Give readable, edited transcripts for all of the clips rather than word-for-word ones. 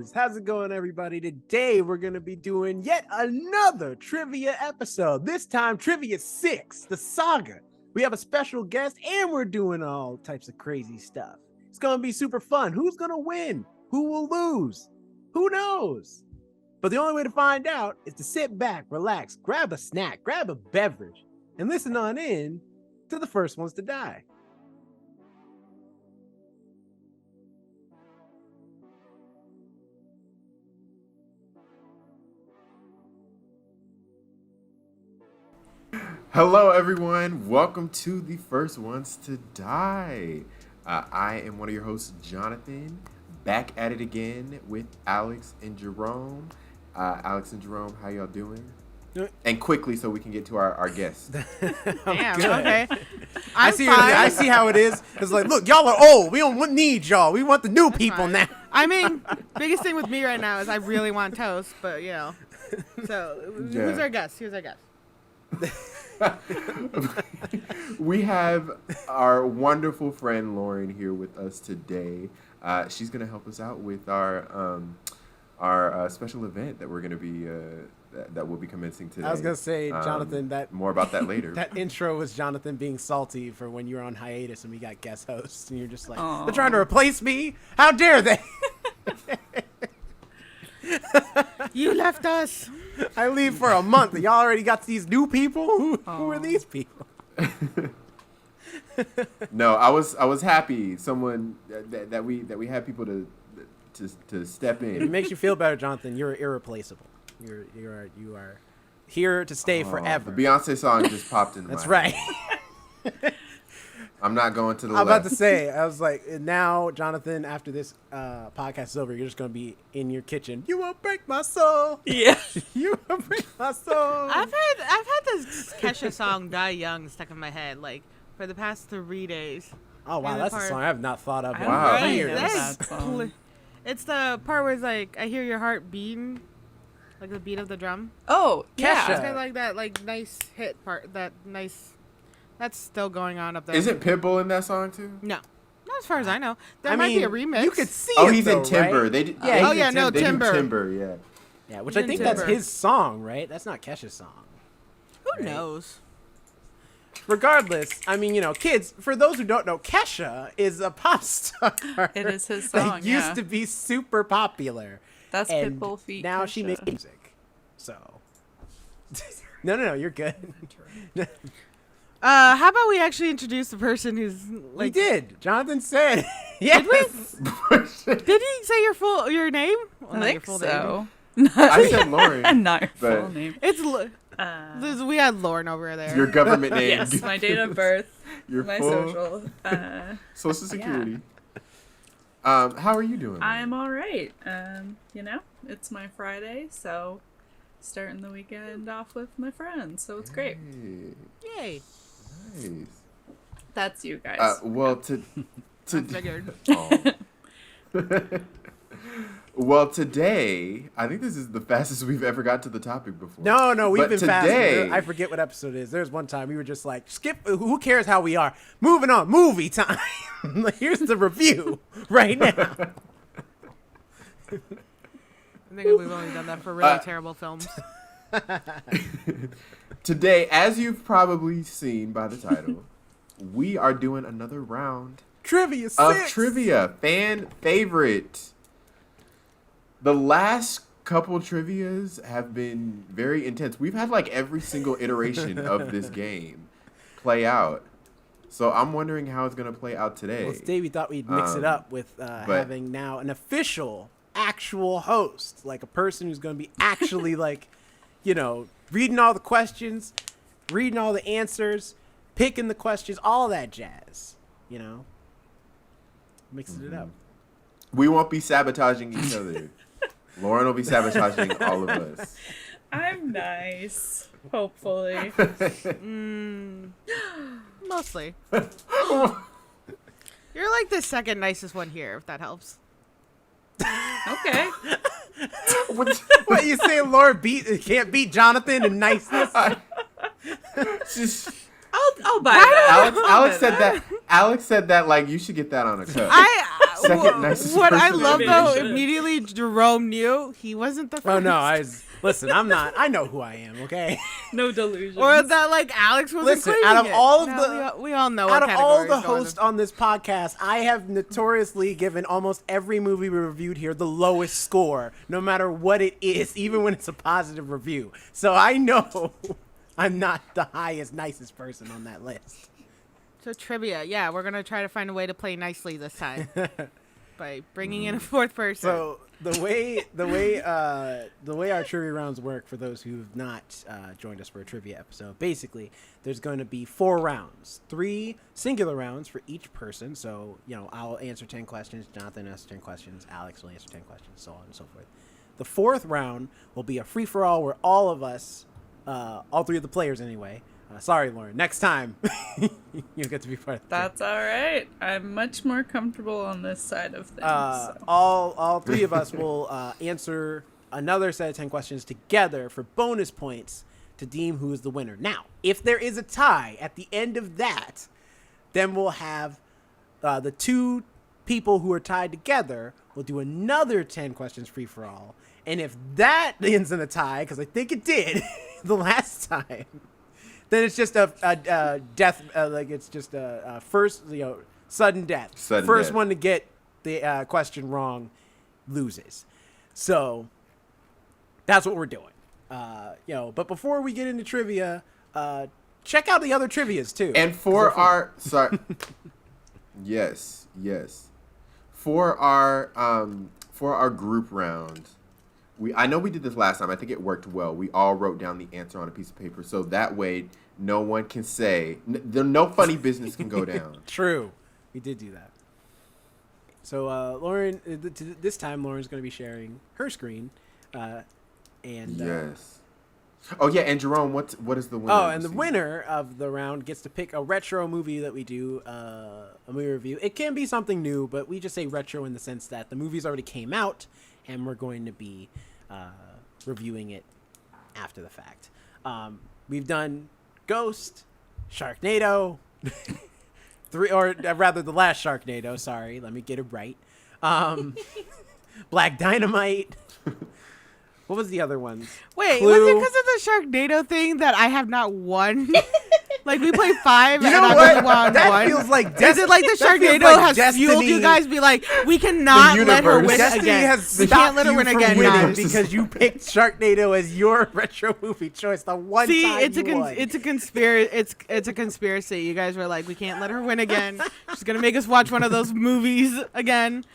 is. How's it going, everybody? Today we're going to be doing yet another trivia episode. This time, Trivia 6, the Saga. We have a special guest and we're doing all types of crazy stuff. It's going to be super fun. Who's going to win? Who will lose? Who knows? But the only way to find out is to sit back, relax, grab a snack, grab a beverage, and listen on in to the first ones to die. Hello, everyone. Welcome to the First Ones to Die. I am one of your hosts, Jonathan, back at it again with Alex and Jerome. Alex and Jerome, how y'all doing? And quickly, so we can get to our guests. Damn, okay. I see how it is. It's like, look, y'all are old. We don't need y'all. We want the new people now. I mean, biggest thing with me right now is I really want toast, but you know. So, who's our guest? Who's our guest? We have our wonderful friend Lauren here with us today. She's going to help us out with our special event that we're going to be that will be commencing today. I was going to say, Jonathan, that more about that later. That intro was Jonathan being salty for when you were on hiatus and we got guest hosts, and you're just like, they're trying to replace me. How dare they? You left us. I leave for a month. Y'all already got these new people. Who are these people? No, I was happy. Someone that we had people to step in. It makes you feel better, Jonathan. You're irreplaceable. You are here to stay forever. The Beyonce song just popped in. That's right. I'm not going to the I'm left. about to say, I was like, now, Jonathan, after this podcast is over, you're just going to be in your kitchen. You won't break my soul. Yeah. You won't break my soul. I've had this Kesha song Die Young stuck in my head like for the past 3 days. Oh, wow, that's a song I have not thought of. Wow. In years. It's the part where it's like, I hear your heart beating, like the beat of the drum. Oh, yeah. Kesha. It's kind of like that like nice hit part, that's still going on up there. Isn't Pitbull in that song too? No. Not as far as I know. There might be a remix. You could see Oh, it, he's though, in Timber. right? They do Timber. Timber, yeah. Yeah, which He's I think in that's Timber. his song, right? That's not Kesha's song. Who Right. knows? Regardless, I mean, kids, for those who don't know, Kesha is a pop star. It is his song, that used to be super popular. That's and Pitbull feat. now Kesha. she makes music. So. No, you're good. How about we actually introduce the person who's like? We did. Jonathan said. Yes. Did he say your name? Well, I not your think full so. I said Lauren. Not your but- full name. It's we had Lauren over there. Your government name. Yes, my date of birth, Your my full social. Social Security. How are you doing? I'm all right. It's my Friday, so starting the weekend off with my friends, so it's great. Yay. Nice. That's you guys. Well, I figured. Well, today, I think this is the fastest we've ever got to the topic before. No, we've But been today, faster. I forget what episode it is. There's one time we were just like, skip. Who cares how we are? Moving on. Movie time. Here's the review right now. I think we've only done that for really terrible films. Today, as you've probably seen by the title, we are doing another round Trivia 6. of trivia, fan favorite. The last couple trivias have been very intense. We've had like every single iteration of this game play out. So I'm wondering how it's going to play out today. Well, today we thought we'd mix it up with having now an official, actual host, like a person who's going to be actually like, reading all the questions, reading all the answers, picking the questions, all that jazz, mixing it up. We won't be sabotaging each other. Lauren will be sabotaging all of us. I'm nice, hopefully. Mostly. You're like the second nicest one here, if that helps. Okay. What you say, Laura can't beat Jonathan in niceness? I'll buy that. Alex said that. Alex said that like you should get that on a cup. Second nicest What I person love Maybe though, I should. immediately Jerome knew he wasn't the first. Oh no, listen. I'm not. I know who I am. Okay. No delusions. Or that like Alex was Listen, claiming out of it. all of No, the- we all know. Out what of all the categories go in hosts on this podcast, I have notoriously given almost every movie we reviewed here the lowest score, no matter what it is, even when it's a positive review. So I know I'm not the highest, nicest person on that list. So trivia, yeah, we're gonna try to find a way to play nicely this time by bringing in a fourth person. So the way our trivia rounds work, for those who've not joined us for a trivia episode, basically there's going to be 4 rounds, 3 singular rounds for each person. So I'll answer 10 questions, Jonathan answers 10 questions, Alex will answer 10 questions, so on and so forth. The 4th round will be a free for all where all of us, all 3 of the players anyway. Sorry, Lauren. Next time, you'll get to be part of the That's all right. I'm much more comfortable on this side of things. So. All 3 of us will answer another set of 10 questions together for bonus points to deem who is the winner. Now, if there is a tie at the end of that, then we'll have the 2 people who are tied together will do another 10 questions free for all. And if that ends in a tie, because I think it did the last time, then it's just a death, like it's just a first, sudden death. First one to get the question wrong loses. So that's what we're doing. But before we get into trivia, check out the other trivias too. And for our yes. For our group round, I know we did this last time. I think it worked well. We all wrote down the answer on a piece of paper, so that way no one can say no funny business can go down. True, we did do that. So Lauren, this time Lauren's going to be sharing her screen, and yes. Oh yeah, and Jerome, what is the winner? Oh, and the winner of the round gets to pick a retro movie that we do a movie review. It can be something new, but we just say retro in the sense that the movie's already came out, and we're going to be reviewing it after the fact. We've done Ghost, Sharknado, the last Sharknado. Sorry, let me get it right. Black Dynamite. What was the other ones? Wait, Clue. was it because of the Sharknado thing that I have not won? Like we played 5 You and know I've what? only won That 1. feels like Is it like the that feels Sharknado like has destiny. fueled you guys? Be like, we cannot let her universe. win Destiny again. has We stopped can't let her you win from again, winning guys. because you picked Sharknado as your retro movie choice. The one See, time it's you won. it's a conspiracy. It's a conspiracy. You guys were like, we can't let her win again. She's gonna make us watch one of those movies again.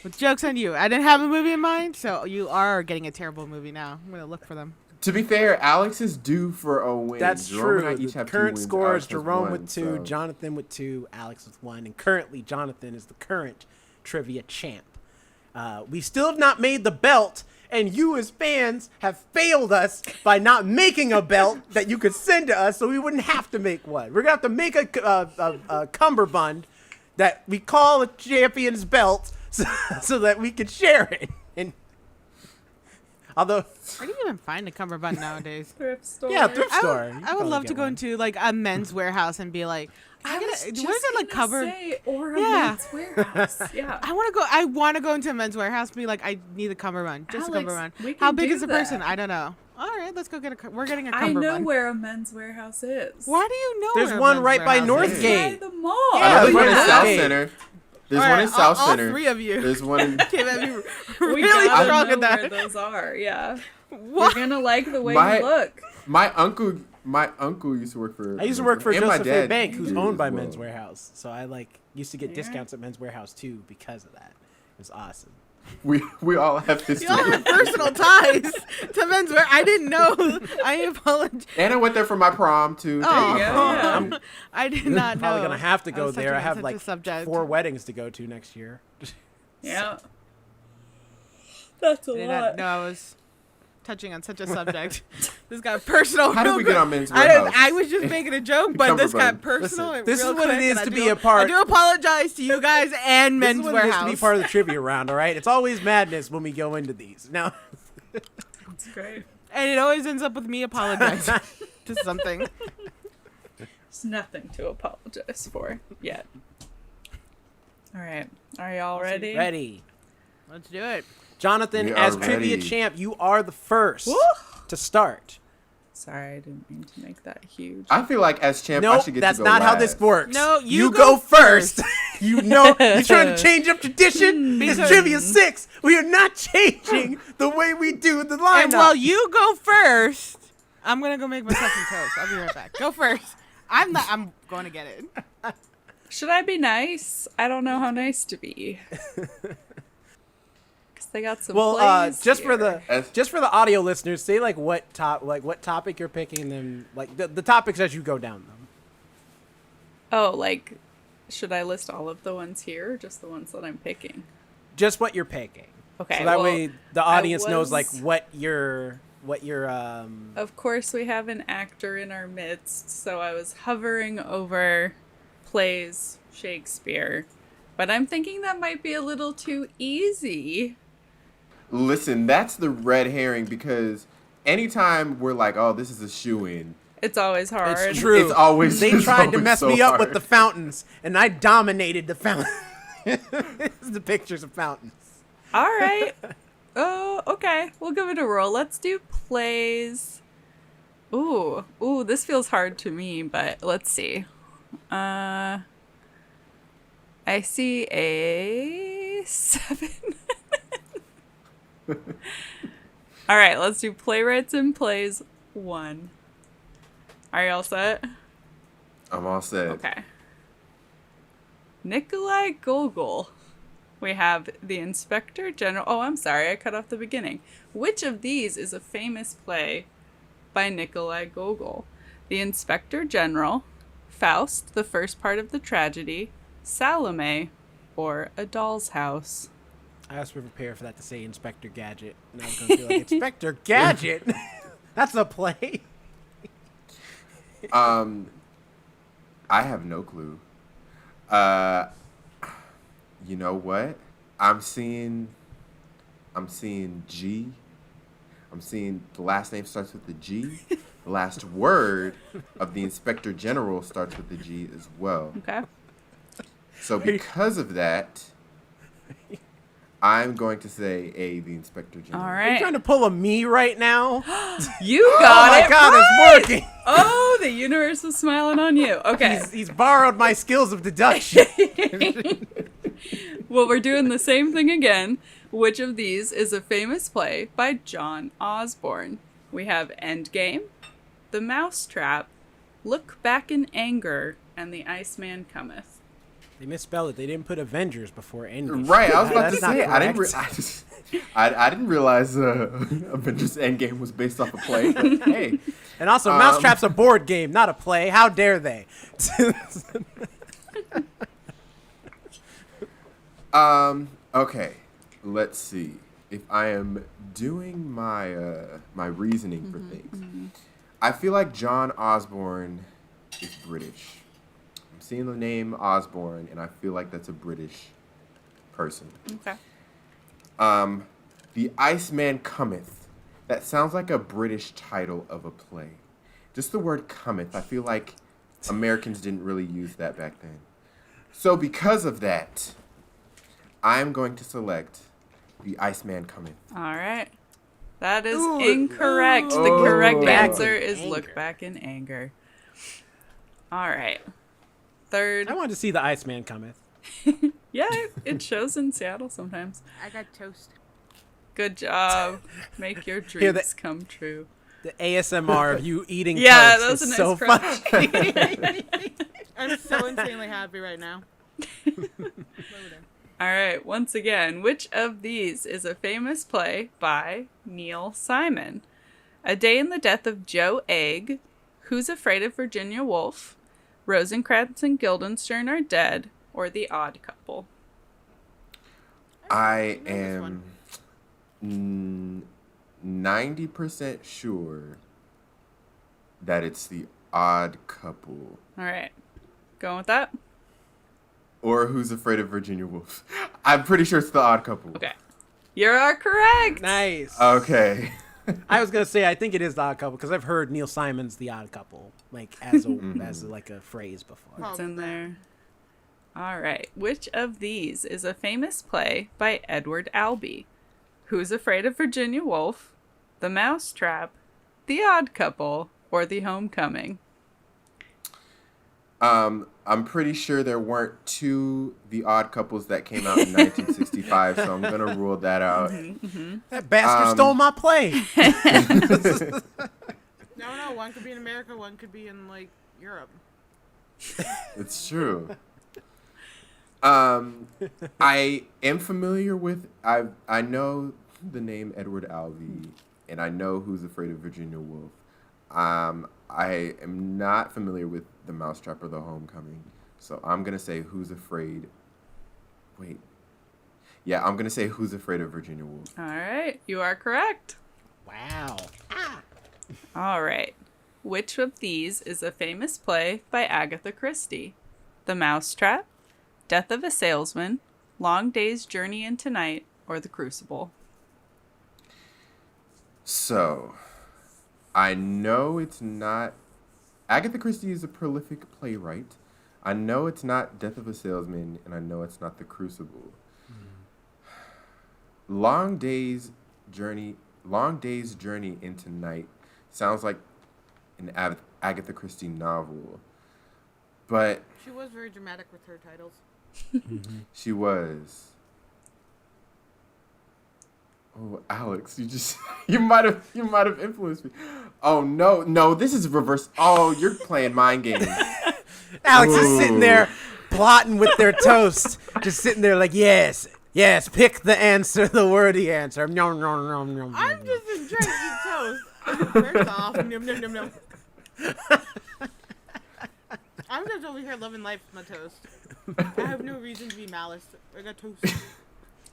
But joke's on you. I didn't have a movie in mind, so you are getting a terrible movie now. I'm gonna look for them. To be fair, Alex is due for a win. That's Jerome and true. I each The have 2 current wins. scores: Alex has Jerome 1, with 2, so. Jonathan with 2, Alex with 1, and currently Jonathan is the current trivia champ. We still have not made the belt, and you as fans have failed us by not making a belt that you could send to us, so we wouldn't have to make one. We're gonna have to make a cummerbund that we call a champion's belt, so that we can share it. And although, Where do you even find a cummerbund nowadays? Thrift store. yeah, thrift I store. You would probably love get to go one. into like a men's warehouse and be like, I was what just is it like gonna covered? say, or a Yeah. men's warehouse. Yeah. I want to go into a men's warehouse and be like, I need a cummerbund, just a Alex, cummerbund. we How can big do is the person? that. I don't know. All right, let's go get we're getting a I cummerbund. know where a men's warehouse is. Why do you know? There's where a one men's right by warehouse is? Northgate. By the mall. Yeah, I know there's right one in now. South Okay. Center. There's All one right, in South all Center. 3 of you There's one in. came at me We really gotta strong know at where that. those are. Yeah. What? You're gonna like the way My- you look. My uncle used to work for. I used to work for and my Joseph A. dad Bank, who's did owned as by well. Men's Warehouse. So I used to get Yeah. discounts at Men's Warehouse too because of that. It was awesome. We all have history. You all have personal ties to men's wear. I didn't know. I apologize. And I went there for my prom too. Oh, Yeah. I did not know. Probably gonna have to I go was there. I touching on have such like a subject. 4 weddings to go to next year. Yeah. That's a I did lot. not know I was touching on such a subject. This got personal. How did real we get quick. on Men's Warehouse? I was just making a joke, but this got Cumberbund. personal. Listen, this real is what it quick, is and to I be do- a part- I do apologize to you guys and This Men's is what it is Warehouse. to be part of the trivia round. All right, it's always madness when we go into these. Now, That's great. And it always ends up with me apologizing to something. There's nothing to apologize for yet. All right. Are y'all ready? Ready. Let's do it. Jonathan, We as are trivia ready. champ, you are the first Woo! to start. Sorry, I didn't mean to make that huge. I feel like as champ, I Nope, should get that's to go not how last. this works. No, you go go first. first. You know, you're trying to change up tradition. It's Because- Trivia 6. We are not changing the way we do the lineup. And while you go first, I'm gonna go make myself some toast. I'll be right back. Go first. I'm going to get it. Should I be nice? I don't know how nice to be. Because they got some. plays just for here. the audio listeners, say what topic you're picking, and then like the topics as you go down them. Oh, like, should I list all of the ones here, or just the ones that I'm picking? Just what you're picking. Okay. So that well, way the audience knows like was- what you're Of course, we have an actor in our midst, so I was hovering over plays Shakespeare, but I'm thinking that might be a little too easy. Listen, that's the red herring because anytime we're like, oh, this is a shoo-in, It's always hard. It's true. It's always they it's tried to always mess so me up with hard. the fountains, and I dominated the fountain. The pictures of fountains. All right. Oh, okay. We'll give it a roll. Let's do plays. Ooh, this feels hard to me, but let's see. I see a 7. All right, let's do playwrights and plays 1. Are you all set? I'm all set. Okay. Nikolai Gogol. We have the Inspector General. Oh, I'm sorry, I cut off the beginning. Which of these is a famous play by Nikolai Gogol? The Inspector General, Faust, the first part of the tragedy, Salome, or A Doll's House? I was prepared for that to say Inspector Gadget, and I was going to be like, Inspector Gadget? That's a play. I have no clue. You know what? I'm seeing G. I'm seeing the last name starts with the G. The last word of the Inspector General starts with the G as well. Okay. So because of that, I'm going to say A, the Inspector General. All Are you right. trying to pull a me right now? You Oh got my it God, right! it's working. Oh, the universe was smiling on you. Okay. He's borrowed my skills of deduction. Well, we're doing the same thing again. Which of these is a famous play by John Osborne? We have Endgame, The Mousetrap, Look Back in Anger, and The Iceman Cometh. They misspelled it. They didn't put Avengers before Endgame. Right, I was about That's to not say correct. I didn't realize Avengers Endgame was based off a play. But, hey, And also, Mousetrap's a board game, not a play. How dare they? okay, let's see. If I am doing my my reasoning for things, I feel like John Osborne is British. I'm seeing the name Osborne, and I feel like that's a British person. Okay. The Iceman Cometh. That sounds like a British title of a play. Just the word cometh. I feel like Americans didn't really use that back then. So because of that, I'm going to select The Iceman Cometh. All right. That is Ooh, incorrect. The ooh. correct Look Back answer in is Anger. Look Back in Anger. All right. Third. I wanted to see the Iceman cometh. Yeah, it shows in Seattle sometimes. I got toast. Good job. Make your Hear dreams come true. The ASMR of you eating Yeah, toast that was a is nice so crunch. funny. I'm so insanely happy right now. All right, once again, which of these is a famous play by Neil Simon? A Day in the Death of Joe Egg, Who's Afraid of Virginia Woolf, Rosencrantz and Guildenstern Are Dead, or The Odd Couple? I know this am 90% sure that it's The Odd Couple. All right, going with that? Or Who's Afraid of Virginia Woolf. I'm pretty sure it's The Odd Couple. Okay. You are correct. Nice. Okay. I was gonna say I think it is the Odd Couple because I've heard Neil Simon's The Odd Couple like as a like a phrase before. Oh. It's in there. All right. Which of these is a famous play by Edward Albee? Who's Afraid of Virginia Woolf, The Mousetrap, The Odd Couple, or The Homecoming? I'm pretty sure there weren't two The Odd Couples that came out in 1965, so I'm gonna rule that out. That bastard stole my play. No, one could be in America, one could be in, like, Europe. It's true. I am familiar with. I know the name Edward Albee, and I know Who's Afraid of Virginia Woolf. I am not familiar with The Mousetrap or The Homecoming, so I'm gonna say Who's Afraid. Wait. Yeah, I'm gonna say Who's Afraid of Virginia Woolf. All right. You are correct. Wow. All right. Which of these is a famous play by Agatha Christie? The Mousetrap, Death of a Salesman, Long Day's Journey into Night, or The Crucible? So, I know it's not. Agatha Christie is a prolific playwright. I know it's not Death of a Salesman, and I know it's not The Crucible. Long Day's Journey into Night sounds like an Agatha Christie novel, but She was very dramatic with her titles. she was. Oh, Alex, you might have influenced me. Oh no, this is reverse. Oh, you're playing mind games. Alex is sitting there plotting with their toast, just sitting there like, yes, pick the answer, the wordy answer. Nom, nom, nom, nom, I'm nom. just enjoying eating toast. First off, nom, nom, nom, nom. I'm just over here loving life with my toast. I have no reason to be malice. I got toast.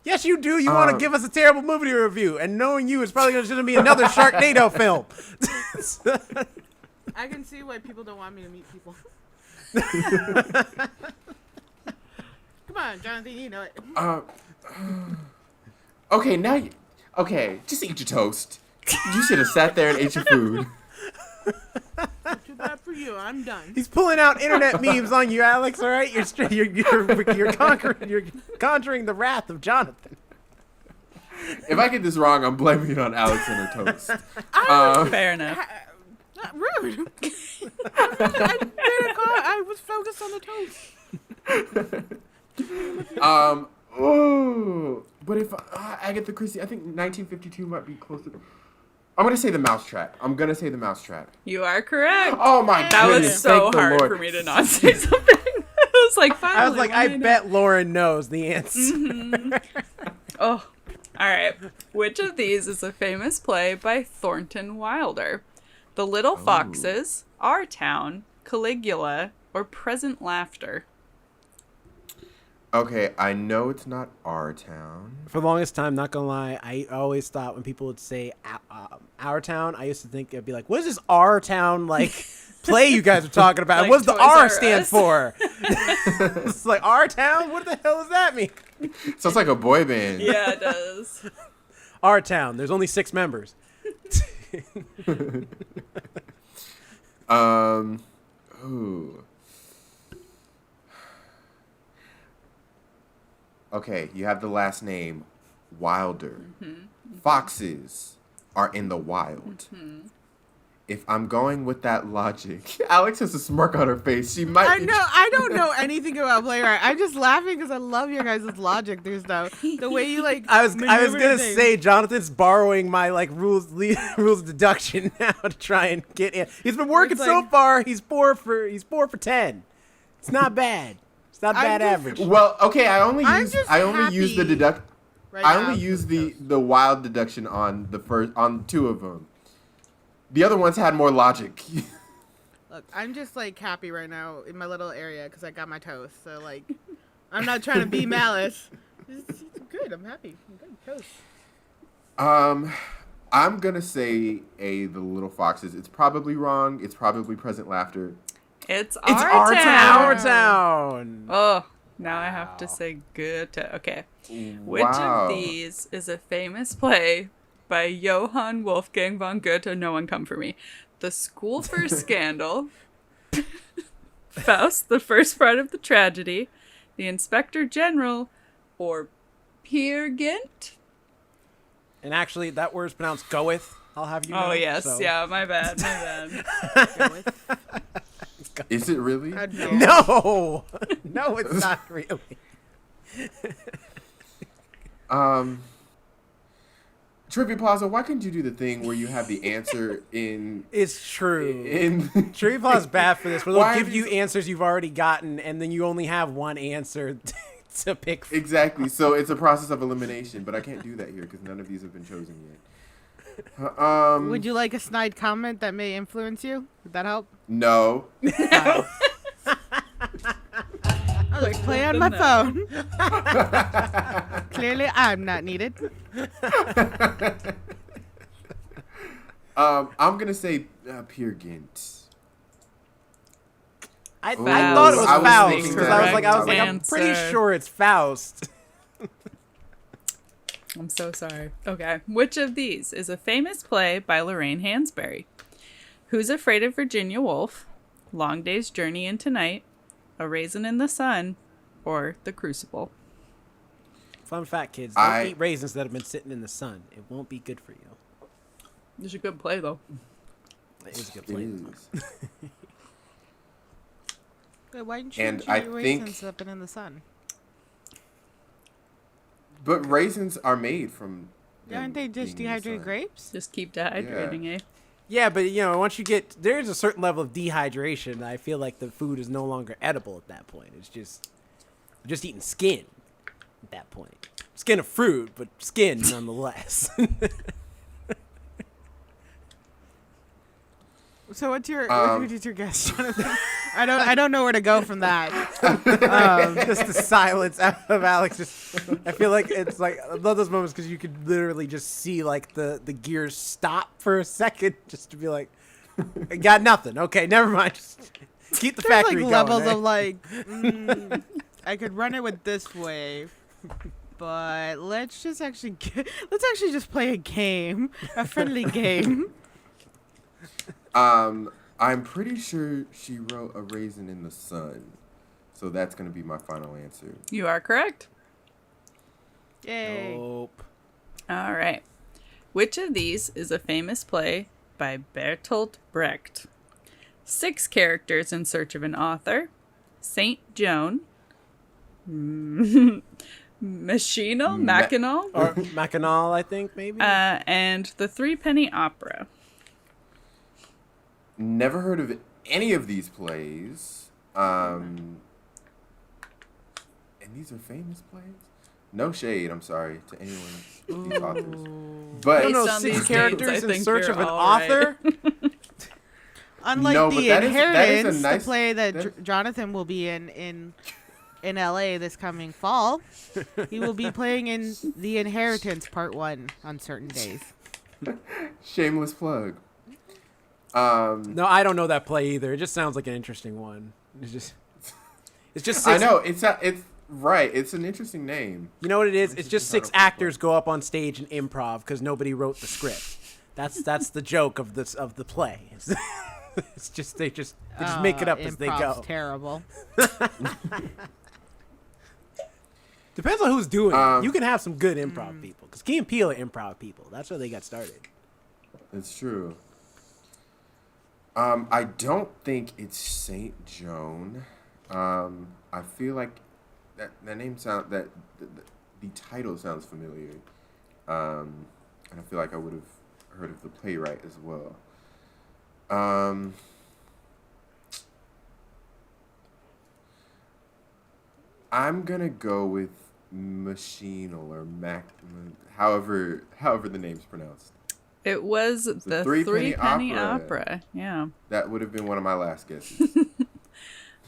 Yes, you do. You want to give us a terrible movie review, and knowing you, it's probably going to be another Sharknado film. I can see why people don't want me to meet people. Come on, Jonathan, you know it. Okay, just eat your toast. You should have sat there and ate your food. Too bad for you. I'm done. He's pulling out internet memes on you, Alex. All right, you're conjuring the wrath of Jonathan. If I get this wrong, I'm blaming it on Alex and her toast. Fair enough. Rude. I was focused on the toast. But if Agatha Christie, I think 1952 might be closer. I'm gonna say The Mousetrap. You are correct. Oh my goodness! That was so Thank the hard Lord. for me to not say something. I was like, finally. I was like, I bet Lauren knows the answer. Mm-hmm. Oh, all right. Which of these is a famous play by Thornton Wilder? The Little Foxes, Our Town, Caligula, or Present Laughter? Okay, I know it's not Our Town. For the longest time, not gonna lie, I always thought when people would say Our Town, I used to think it'd be like, what is this Our Town like play you guys are talking about? Like What's the Toys R R stand Us? for? It's like Our Town? What the hell does that mean? Sounds like a boy band. Yeah, it does. Our Town. There's only 6 members. Ooh. Okay, you have the last name Wilder. Foxes are in the wild. If I'm going with that logic, Alex has a smirk on her face. She might. I know. I don't know anything about playwright. I'm just laughing because I love your guys' logic through stuff. The way you like. I was maneuver gonna things. say Jonathan's borrowing my like rules of deduction now to try and get in. He's been working It's so like- far. He's 4 for 10. It's not bad. It's not bad just- average. Well, okay. I only I'm use just the happy deduct. right I now only for use toast. the wild deduction on on 2 of them. The other ones had more logic. Look, I'm just like happy right now in my little area because I got my toast. So like, I'm not trying to be malice. It's good. I'm happy. I'm good. Toast. I'm gonna say The Little Foxes. It's probably wrong. It's probably Present Laughter. It's It's Our Town. Our Town. Oh, now I have to say Goethe. Okay. Which Wow. of these is a famous play by Johann Wolfgang von Goethe? No one come for me. The School for Scandal, Faust, the first part of the tragedy, the Inspector General, or Peer Gynt? And actually, that word's pronounced goeth. I'll have you know. Oh, yes. so. Yeah, my bad. My bad. Is it really? No, no, it's not really. Trivia Plaza, why couldn't you do the thing where you have the answer in... It's true. in Trivia Plaza's bad for this, where Why they'll give have you you- answers you've already gotten, and then you only have one answer to pick from. Exactly. So it's a process of elimination, but I can't do that here because none of these have been chosen yet. Would you like a snide comment that may influence you? Would that help? No. I'll just play on my phone. Clearly, I'm not needed. I'm gonna say Peer Gynt. I Ooh, thought it was I was Faust thinking because that. I was like, I'm Correct pretty answer. sure it's Faust. I'm so sorry. Okay. Which of these is a famous play by Lorraine Hansberry? Who's Afraid of Virginia Woolf, Long Day's Journey into Night, A Raisin in the Sun, or The Crucible? Fun fact, kids, don't I- eat raisins that have been sitting in the sun. It won't be good for you. It's a good play, though. It is a good It plan. is. Wait, why didn't you And chew I your think- raisins up and in the sun? But raisins are made from. Aren't they just being in the dehydrated sun. grapes? Just keep dehydrating, eh? Yeah, but once you get there's a certain level of dehydration, I feel like the food is no longer edible at that point. It's just you're just eating skin at that point. Skin of fruit, but skin nonetheless. So what's your guess, Jonathan? I Um, don't know where to go from that. Just the silence out of Alex. I feel like it's like I love those moments because you could literally just see like the gears stop for a second, just to be like, I got nothing. Okay, never mind. Just keep the There's factory like going. levels eh? of like, I could run it with this wave, but let's actually just play a game, a friendly game. I'm pretty sure she wrote A Raisin in the Sun, so that's gonna be my final answer. You are correct. Yay! Nope. All right. Which of these is a famous play by Bertolt Brecht? 6 characters in search of an author, Saint Joan, Machinal, Or Mackinac, I think maybe. and The Threepenny Opera. Never heard of any of these plays. And these are famous plays? No shade, I'm sorry, to anyone, these authors. I But don't know, Based on 6 these characters names, I in think search you're of an all right. author. Unlike No, but The that is a Inheritance, nice- the play that that- Jonathan will be in LA this coming fall, he will be playing in The Inheritance Part 1 on certain days. shameless plug. No, I don't know that play either. It just sounds like an interesting one. It's just six, I know, it's right, it's an interesting name. You know what it is? It's just 6 Entitled actors go up on stage and improv because nobody wrote the script. That's the joke of the play. It's just they just make it up as they Improv's go. Terrible. Depends on who's doing it. You Um, can have some good improv people because Key and Peele are improv people. That's where they got started. It's true. I don't think it's Saint Joan. I feel like that name sound the title sounds familiar. And I feel like I would have heard of the playwright as well. I'm gonna go with Machinal or however the name's pronounced. It was the Threepenny Threepenny Opera. Opera. Yeah. That would have been one of my last guesses.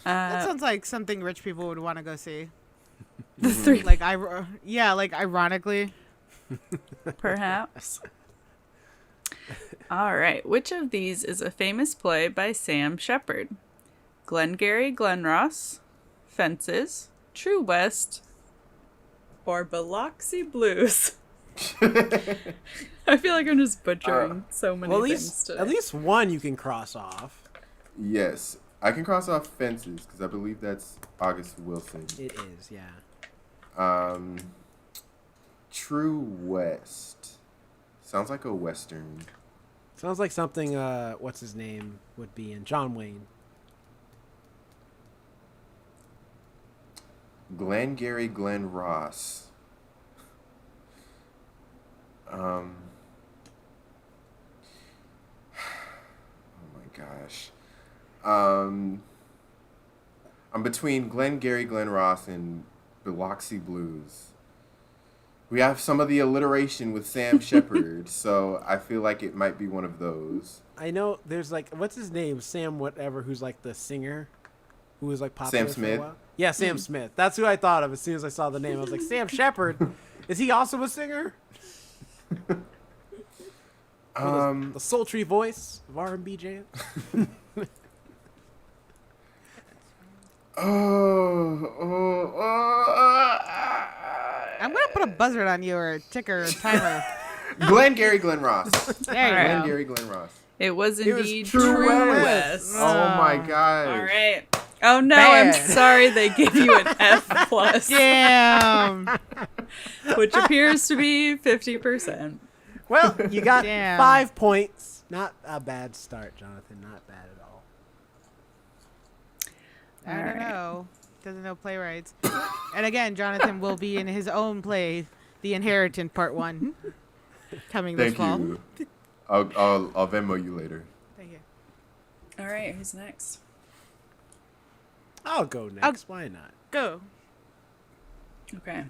That sounds like something rich people would want to go see. The three, Like ironically. perhaps. All right. Which of these is a famous play by Sam Shepard? Glengarry Glen Ross, Fences, True West, or Biloxi Blues? I feel like I'm just butchering so many Well, things today. at least one you can cross off. Yes. I can cross off Fences because I believe that's August Wilson. It is, yeah. True West. Sounds like a Western. Sounds like something, what's his name would be in John Wayne. Glengarry Glen Ross. Oh my gosh. I'm between Glengarry Glen Ross and Biloxi Blues. We have some of the alliteration with Sam Shepard, so I feel like it might be one of those. I know there's like, what's his name? Sam whatever, who's like the singer who was like popular Sam for a Smith? while. Yeah, Sam Smith. That's who I thought of as soon as I saw the name. I was like, Sam Shepard. Is he also a singer? The sultry voice of R&B jam. I'm gonna put a buzzard on you or a ticker or a timer. Glengarry Glen Ross. There you go. Glengarry Glen Ross. It was indeed True True West. West. Oh my gosh. All right. Oh no, Bad. I'm sorry they gave you an F plus, Damn. which appears to be 50%. Well, you got Damn. 5 points. Not a bad start, Jonathan. Not bad at all. I don't Alright. know. Doesn't know playwrights. And again, Jonathan will be in his own play, The Inheritance Part 1, coming this Thank fall. you. I'll Venmo you later. Thank you. All right, who's next? I'll go next. Why not? Go. Okay.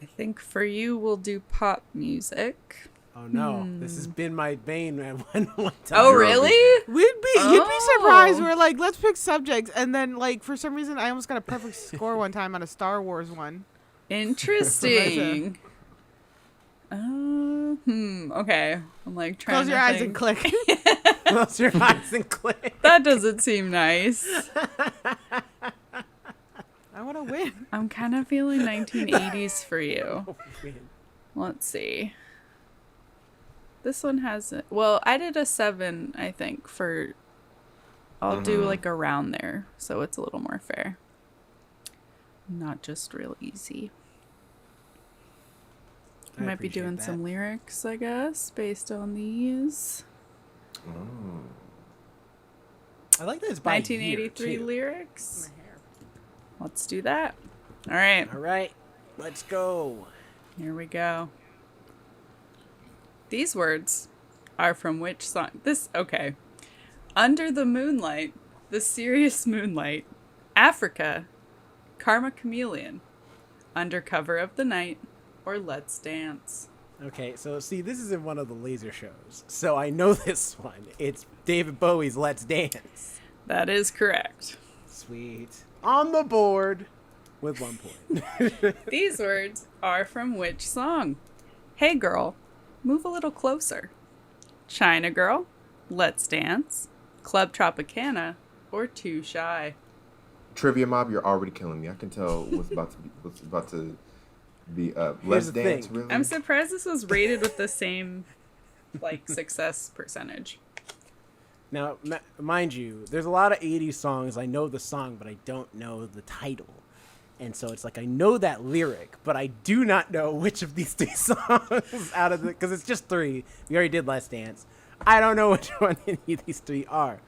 I think for you we'll do pop music. Oh no, this has been my bane at one time. Oh really? You'd be surprised. Oh. We're like, let's pick subjects, and then like for some reason, I almost got a perfect score one time on a Star Wars one. Interesting. Okay. I'm like trying Close to your eyes think. and click. Close your eyes and click. That doesn't seem nice. I want to win. I'm kind of feeling 1980s for you. Oh, man. Let's see. This one has well, I did a 7, I think, for I'll do like around there, so it's a little more fair. Not just real easy. I might be appreciate doing that. some lyrics, I guess, based on these. Oh. I like that it's by 1983 year, too. lyrics. Let's do that. All right, All right, let's go. here we go. These words are from which song? Okay. Under the Moonlight, The Serious Moonlight, Africa, Karma Chameleon, Under Cover of the Night, or Let's Dance. Okay, so see, this is in one of the laser shows, so I know this one. It's David Bowie's Let's Dance. That is correct. Sweet. On the board with 1 point. These words are from which song? Hey Girl, Move a Little Closer, China Girl, Let's Dance, Club Tropicana, or Too Shy. Trivia Mob, you're already killing me. I can tell what's about to be Here's Let's the Dance, thing. really? I'm surprised this was rated with the same success percentage. Now, mind you, there's a lot of 80s songs. I know the song, but I don't know the title. And so it's like I know that lyric, but I do not know which of these 3 songs out of the... Because it's just 3. We already did Let's Dance. I don't know which one any of these 3 are.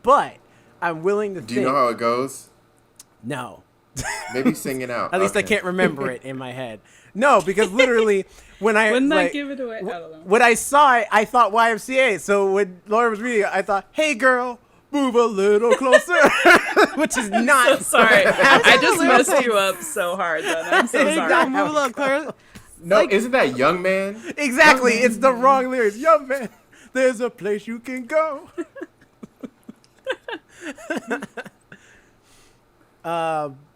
But I'm willing to think... Do you know how it goes? No. Maybe sing it out. At least I Okay. can't remember it in my head. No, because literally, when I... Wouldn't like, that give it away? I don't know. When I saw it, I thought YMCA. So when Laura was reading it, I thought, hey, girl, move a little closer. Which is not... So sorry. I just messed you up so hard then. I'm so Hey, sorry. God. Move a little clear. No, isn't that Young Man? Exactly. It's the wrong lyrics. Young man, there's a place you can go.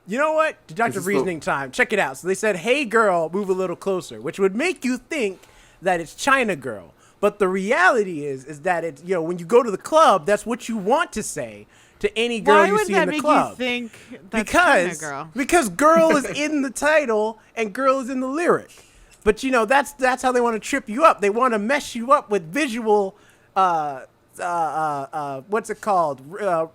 You know what? Deductive This is reasoning time. Check it out. So they said, hey, girl, move a little closer, which would make you think that it's China Girl. But the reality is that it's, when you go to the club, that's what you want to say to any girl Why you would see that in the make club. you think that's China Girl? Because girl is in the title and girl is in the lyric. But that's how they want to trip you up. They want to mess you up with visual what's it called?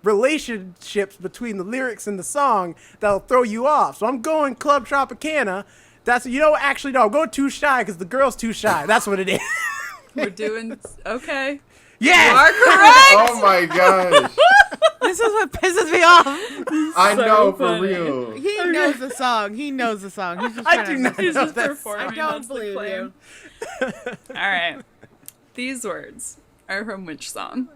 Relationships between the lyrics and the song that'll throw you off. So I'm going Club Tropicana. That's, actually, no, I'm going Too Shy because the girl's too shy. That's what it is. We're doing okay. Yes! You are correct. Oh my gosh. This is what pisses me off. I So know, funny. for real. He knows the song. He's just I trying do to not He's know just that. performing. I don't That's the believe claim. you. All right. These words are from which song?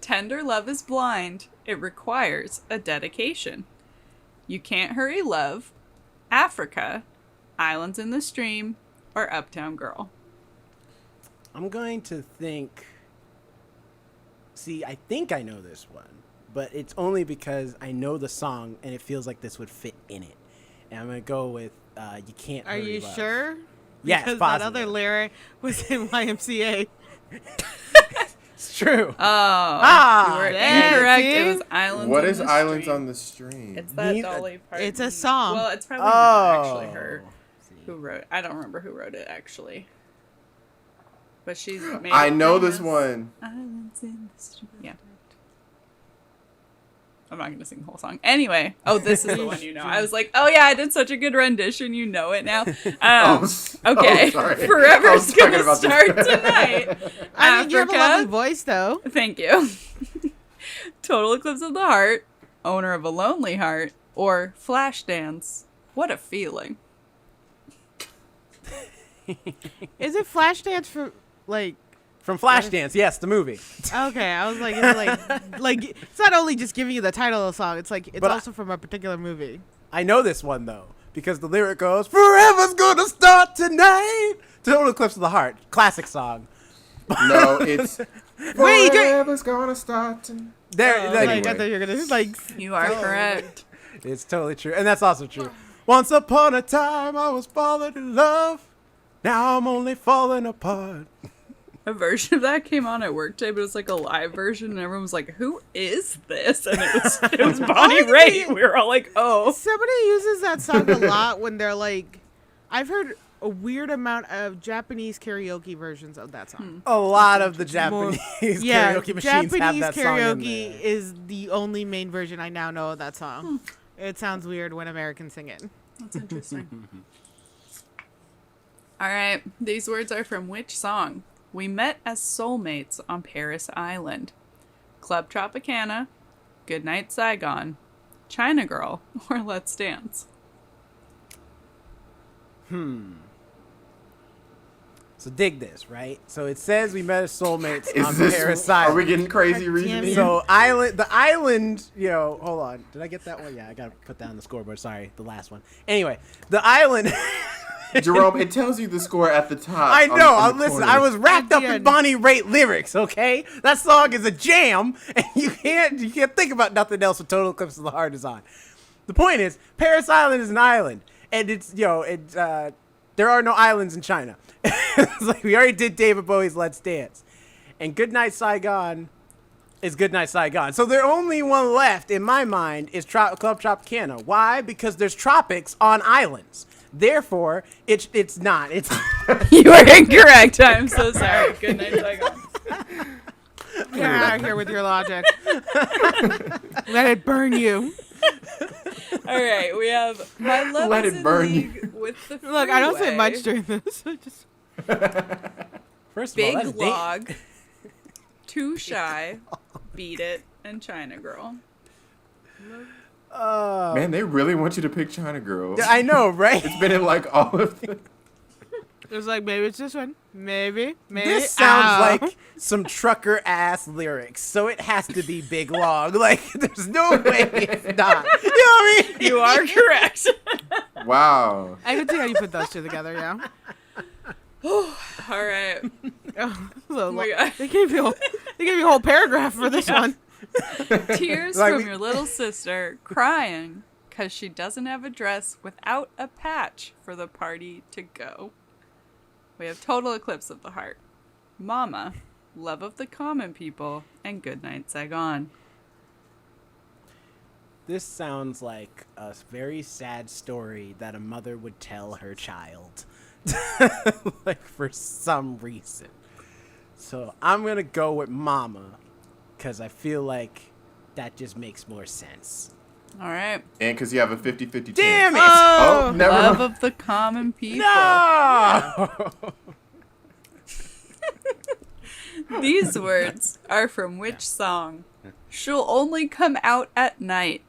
Tender love is blind. It requires a dedication. You can't hurry love. Africa. Islands in the stream. Or Uptown Girl. I'm going to think. See, I think I know this one, but it's only because I know the song and it feels like this would fit in it. And I'm going to go with You Can't Are Hurry you Love. sure? Yes, Because positive. that other lyric was in YMCA. It's true. You were there, incorrect. see? It was Islands What on is the Islands Stream. on the Stream? It's that Neither- Dolly Parton. It's a song. Well, it's probably not actually Oh. her who wrote. I don't remember who wrote it actually. But she's made I it know this famous. one. Islands in the Stream. Yeah. I'm not going to sing the whole song. Anyway. Oh, this is the one you know. I was like, oh yeah, I did such a good rendition. You know it now. Okay. sorry. I Forever's was going talking to about this. start tonight. I mean, you have a lovely Africa. voice, though. Thank you. Total Eclipse of the Heart. Owner of a Lonely Heart. Or Flashdance. What a feeling. Is it Flashdance for, like... From Flashdance, yes, the movie. Okay, I was like, it's not only just giving you the title of the song, it's like, it's But also from a particular movie. I know this one, though, because the lyric goes, Forever's gonna start tonight. Total Eclipse of the Heart. Classic song. No, it's Wait, you Forever's gonna start tonight. There, Like, Anyway. I thought you were gonna, like... You are correct. It's totally true. And that's also true. Once upon a time, I was falling in love. Now I'm only falling apart. A version of that came on at work today, but it was like a live version, and everyone was like, "Who is this?" And it was Bonnie Raitt. We were all like, "Oh." Somebody uses that song a lot when they're like... I've heard a weird amount of Japanese karaoke versions of that song. A lot of the More- Japanese Yeah, karaoke machines have Japanese that song in karaoke there. is the only main version I now know of that song. It sounds weird when Americans sing it. That's interesting. All right, these words are from which song? We met as soulmates on Paris Island. Club Tropicana, Goodnight Saigon, China Girl, or Let's Dance. So dig this, right? So it says we met as soulmates Is on this? Paris Are Island. we getting crazy God damn reasoning? it. So the island, hold on. Did I get that one? Yeah, I gotta put that on the scoreboard. Sorry, the last one. Anyway, the island. Jerome, it tells you the score at the top. I know. on the Listen, corner. I was wrapped up in Again. Bonnie Raitt lyrics. Okay, that song is a jam, and you can't think about nothing else when Total Eclipse of the Heart is on. The point is, Paris Island is an island, and it's there are no islands in China. It's like we already did David Bowie's Let's Dance, and Goodnight Saigon is Goodnight Saigon. So the only one left in my mind is Club Tropicana. Why? Because there's tropics on islands. Therefore, it's not. It's You are incorrect. I'm so sorry. Goodnight Saigon. Get out of here with your logic. Let it burn you. All right, we have My Love Let is it in burn League with the Look, I don't say Freeway, much during this. I just... first of all, that's Big date- Log, Too Shy, Beat It, and China Girl. Man, they really want you to pick China Girl. I know, right? It's been in like all of the... It was like, maybe it's this one. Maybe. This sounds Ow. like some trucker ass lyrics, so it has to be Big Log. Like, there's no way it's not. You know what I mean? You are correct. Wow. I can see how you put those two together, yeah. All right. Oh, so my God. they gave you a whole paragraph for this one. Tears Like from we- your little sister crying because she doesn't have a dress without a patch for the party to go. We have Total Eclipse of the Heart, Mama, Love of the Common People, and Goodnight Saigon. This sounds like a very sad story that a mother would tell her child. Like, for some reason. So I'm going to go with Mama. because I feel like that just makes more sense. All right. And because you have a 50-50 chance. Damn it! Oh, never Love mind. of the common people. No! These words are from which song? She'll only come out at night.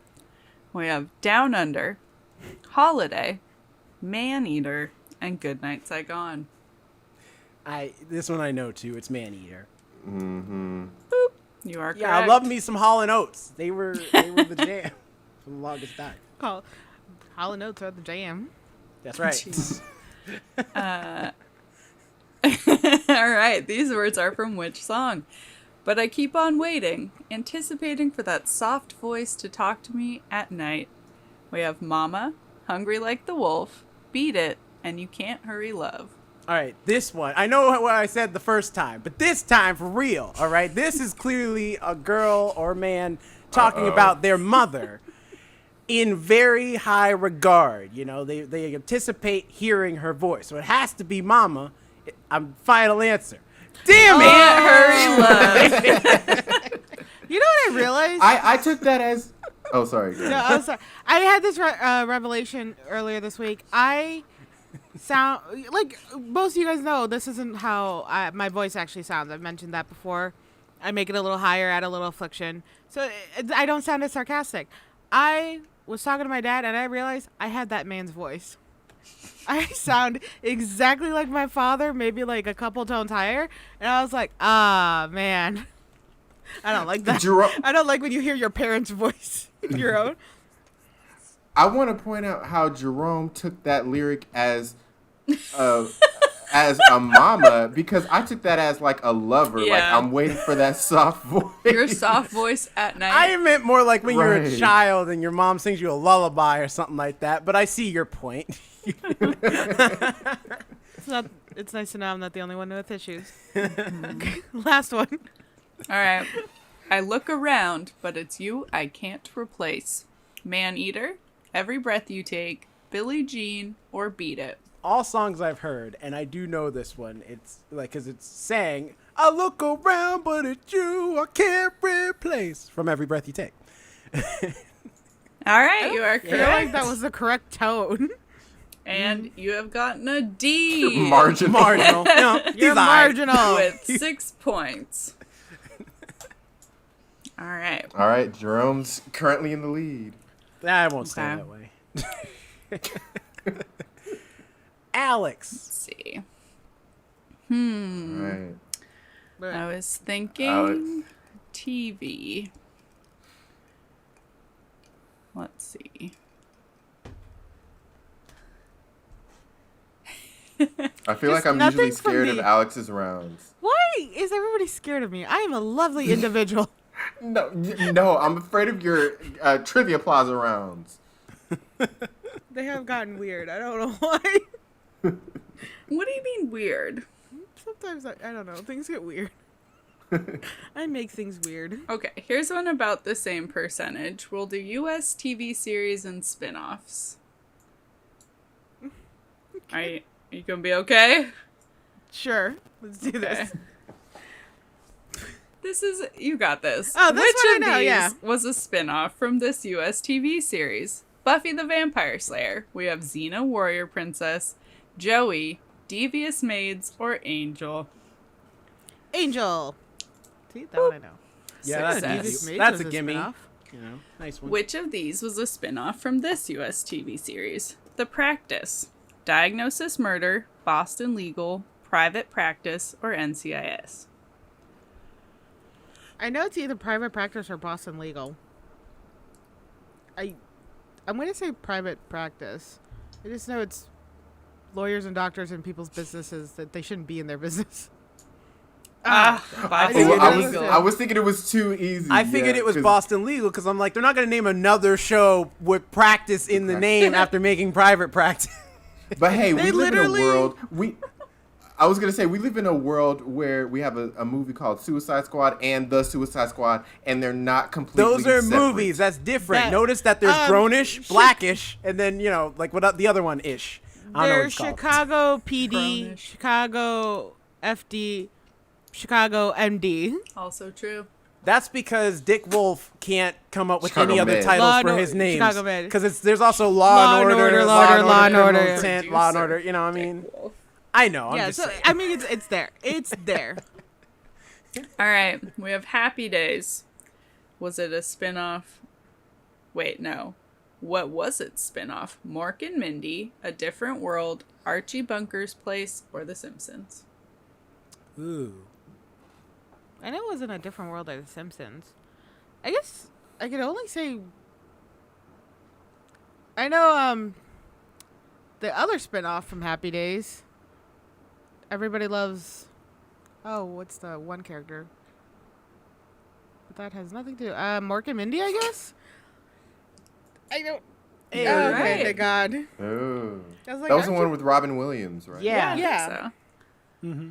We have Down Under, Holiday, Man Eater, and Goodnight Saigon. This one I know too. It's Man Eater. Mm-hmm. Boop. You are correct. Yeah, I love me some Hall and Oates. They were the jam for the longest time. Hall & Oates are the jam. That's right. Jeez. All right, these words are from which song? But I keep on waiting, anticipating for that soft voice to talk to me at night. We have Mama, Hungry Like the Wolf, Beat It, and You Can't Hurry Love. All right, this one. I know what I said the first time, but this time for real. All right, this is clearly a girl or man talking about their mother in very high regard. You know, they anticipate hearing her voice, so it has to be Mama. I'm final answer. Damn it! Can't Hurry Love. You know what I realized? I took that as... Oh, sorry. No, I'm sorry. I had this revelation earlier this week. I sound like most of you guys know this isn't how my voice actually sounds. I've mentioned that before. I make it a little higher, add a little inflection, so I don't sound as sarcastic. I was talking to my dad, and I realized I had that man's voice. I sound exactly like my father, maybe like a couple tones higher, and I was like, man, I don't like that. I don't like when you hear your parents' voice in your own. I want to point out how Jerome took that lyric as a mama, because I took that as like a lover. Yeah. Like I'm waiting for that soft voice. Your soft voice at night. I meant more like when you're a Right. child and your mom sings you a lullaby or something like that. But I see your point. It's nice to know I'm not the only one with issues. Last one. All right. I look around, but it's you I can't replace. Man Eater, Every Breath You Take, Billie Jean, or Beat It. All songs I've heard, and I do know this one. It's like, because it's saying, I look around, but it's you I can't replace, from Every Breath You Take. All right, you are I feel correct. like that was the correct tone. And you have gotten a D. Marginal. Marginal. No, You're he's all right. marginal. With 6 points. All right. All right, Jerome's currently in the lead. I won't stay that way. Alex. Let's see. All right. I was thinking Alex. TV. Let's see. I feel like Just I'm nothing usually from scared of me. Alex's rounds. Why is everybody scared of me? I am a lovely individual. No, I'm afraid of your trivia plaza rounds. They have gotten weird. I don't know why. What do you mean weird? Sometimes, I don't know. Things get weird. I make things weird. Okay, here's one about the same percentage. We'll do US TV series and spin-offs. Are you gonna be okay? Sure. Let's do this. This is, you got this. Oh, this Which one I of know, these yeah. was a spin-off from this US TV series? Buffy the Vampire Slayer. We have Xena Warrior Princess, Joey, Devious Maids, or Angel. Angel. See, that one I know. Yeah, Success. that's Maids that's was a gimme. spin-off. You know, nice one. Which of these was a spin-off from this US TV series? The Practice, Diagnosis Murder, Boston Legal, Private Practice, or NCIS? I know it's either Private Practice or Boston Legal. I'm going to say Private Practice. I just know it's lawyers and doctors in people's businesses that they shouldn't be in their business. Boston figured it was- Legal. I was thinking it was too easy. I figured it was 'cause- Boston Legal because I'm like, they're not going to name another show with practice in the name after making Private Practice. But hey, we They live in a literally- world. I was gonna say we live in a world where we have a movie called Suicide Squad and The Suicide Squad, and they're not completely. Those are separate. movies. That's different. That- Notice that there's grownish, blackish, and then, like what the other one ish. I don't know what There's it's called. Chicago PD, Grownish. Chicago FD, Chicago MD. Also true. That's because Dick Wolf can't come up with Chicago any other Med. titles Law for and his names. Chicago Med. Because there's also Law and Order, Law and Order. Criminal Intent, Law and Order. You know what I mean? Wolf. I know. I'm Yeah, just so saying. I mean, it's there. It's there. All right, we have Happy Days. Was it a spin-off? Wait, no. What was its spin-off? Mork and Mindy, A Different World, Archie Bunker's Place, or The Simpsons? Ooh. I know it was in a different world like The Simpsons. I guess I could only say. I know the other spinoff from Happy Days. Everybody loves. Oh, what's the one character? But that has nothing to do. Mork and Mindy, I guess. I don't. Hey, Oh, okay, right. thank God. Oh. I was like, That was the aren't one you- with Robin Williams, right? Yeah. I think Yeah. so. Mm-hmm.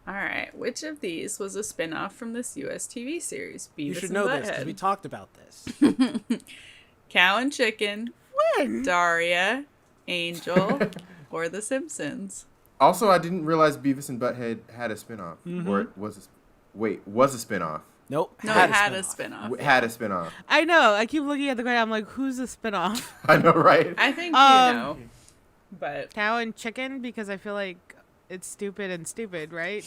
All right, which of these was a spin-off from this US TV series? Beavis You should and know Butthead. this because we talked about this. Cow and Chicken, When? Daria, Angel, or The Simpsons? Also, I didn't realize Beavis and Butthead had a spinoff. Mm-hmm. Or it was was a spinoff. Nope. No, it had a spin-off. Had a spinoff. I know. I keep looking at the guy. I'm like, who's the spinoff? I know, right? I think Um, you know, but Cow and Chicken, because I feel like it's stupid and stupid, right?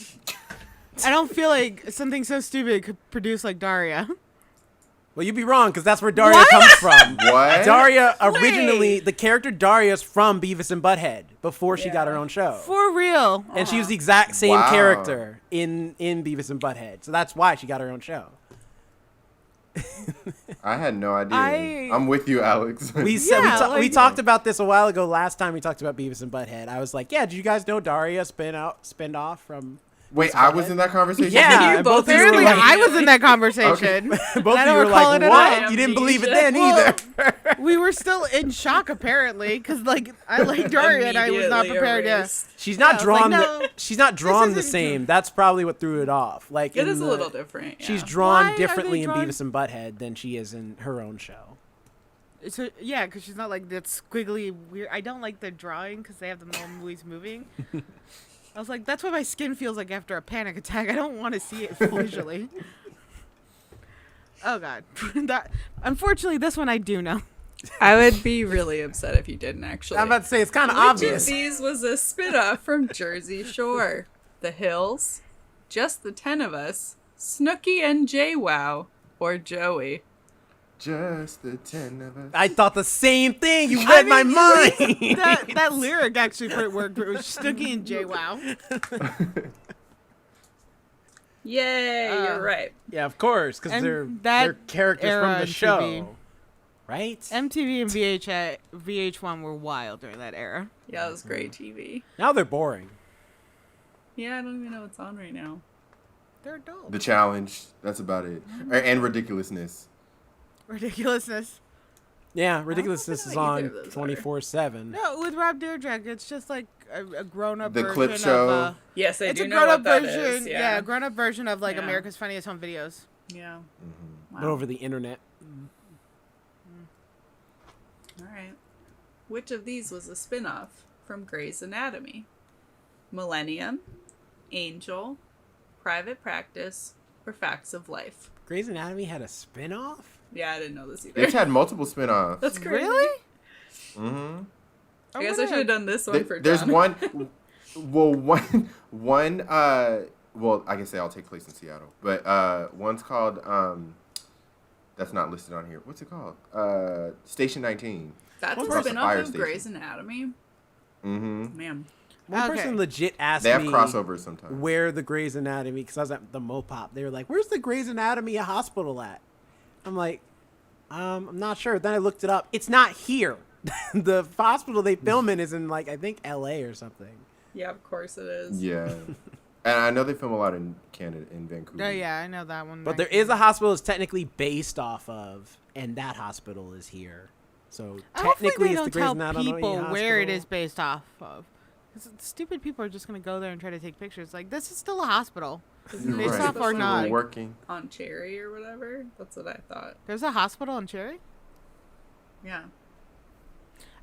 I don't feel like something so stupid could produce like Daria. Well, you'd be wrong because that's where Daria What? comes from. What? Daria originally, the character Daria's from Beavis and Butthead before she got her Yeah. own show. For real. And she was the exact same Wow. character in Beavis and Butthead. So that's why she got her own show. I had no idea. I- I'm with you, Alex. We said Yeah, we like- talked about this a while ago. Last time we talked about Beavis and Butthead, I was like, "Yeah, did you guys know Daria spin off from?" Wait, I was in that conversation? Yeah, You and both both of you were Apparently, like, I was in that conversation. both I of don't you were recall like, it at "What? all. You didn't believe it Amnesia. then Well, either." We were still in shock, apparently, because like I like Daria and I was not immediately prepared to. erased. She's Yeah, I not was drawn. like, no, She's not drawn the isn't same. true. That's probably what threw it off. Like It in is a the- little different. Yeah. She's drawn Why are differently they in drawn- Beavis and Butthead than she is in her own show. So yeah, because she's not like that squiggly weird. I don't like the drawing because they have the movies moving. I was like, that's what my skin feels like after a panic attack. I don't want to see it visually. Oh god, that unfortunately this one I do know. I would be really upset if you didn't actually. I'm about to say it's kind of Which obvious. of these was a spin-off from Jersey Shore? The Hills, Just the 10 of Us, Snooki and JWoww, or Joey? Just the 10 of us. I thought the same thing. You read my mind. That lyric actually worked. It was Snooki and JWoww. Yay, you're right. Yeah, of course, because And they're that characters era from the on show, TV. right? MTV and VH1 were wild during that era. Yeah, it was great TV. Now they're boring. Yeah, I don't even know what's on right now. They're adult. The challenge. That's about it. And ridiculousness. Ridiculousness. Yeah, ridiculousness is know either on of those are. 24/7. No, with Rob Dyrdek, it's just like a grown-up The version clip show. of. Yes, I It's do a know grown-up what that version. is. Yeah, a grown-up version of like Yeah. America's Funniest Home Videos. Yeah. But over the internet. All right. Which of these was a spin-off from Grey's Anatomy? Millennium, Angel, Private Practice, or Facts of Life? Grey's Anatomy had a spin-off? Yeah, I didn't know this either. It's had multiple spin-offs. That's crazy. Really? Mm-hmm. I guess I should have done this one for There's John. one. Well, one. Well, I guess they all take place in Seattle, but one's called. That's not listed on here. What's it called? Station 19. That's a Across the spin-off fire of station. Grey's Anatomy? Mm-hmm. Man. One Okay. person legit asked They have me crossovers sometimes. where the Grey's Anatomy, because I was at the Mopop. They were like, "Where's the Grey's Anatomy hospital at?" I'm like, I'm not sure. Then I looked it up. It's not here. The hospital they film in is in like I think L.A. or something. Yeah, of course it is. Yeah, and I know they film a lot in Canada, in Vancouver. Oh yeah, I know that one. But there is a hospital that's technically based off of, and that hospital is here. So Hopefully technically, they it's the don't Grey's tell Anatomy people where it hospital. is based off of. 'Cause stupid people are just gonna go there and try to take pictures. Like this is still a hospital. Isn't You're it Based right. off or supposed to be, not. We're working. on Cherry or whatever? That's what I thought. There's a hospital in Cherry. Yeah.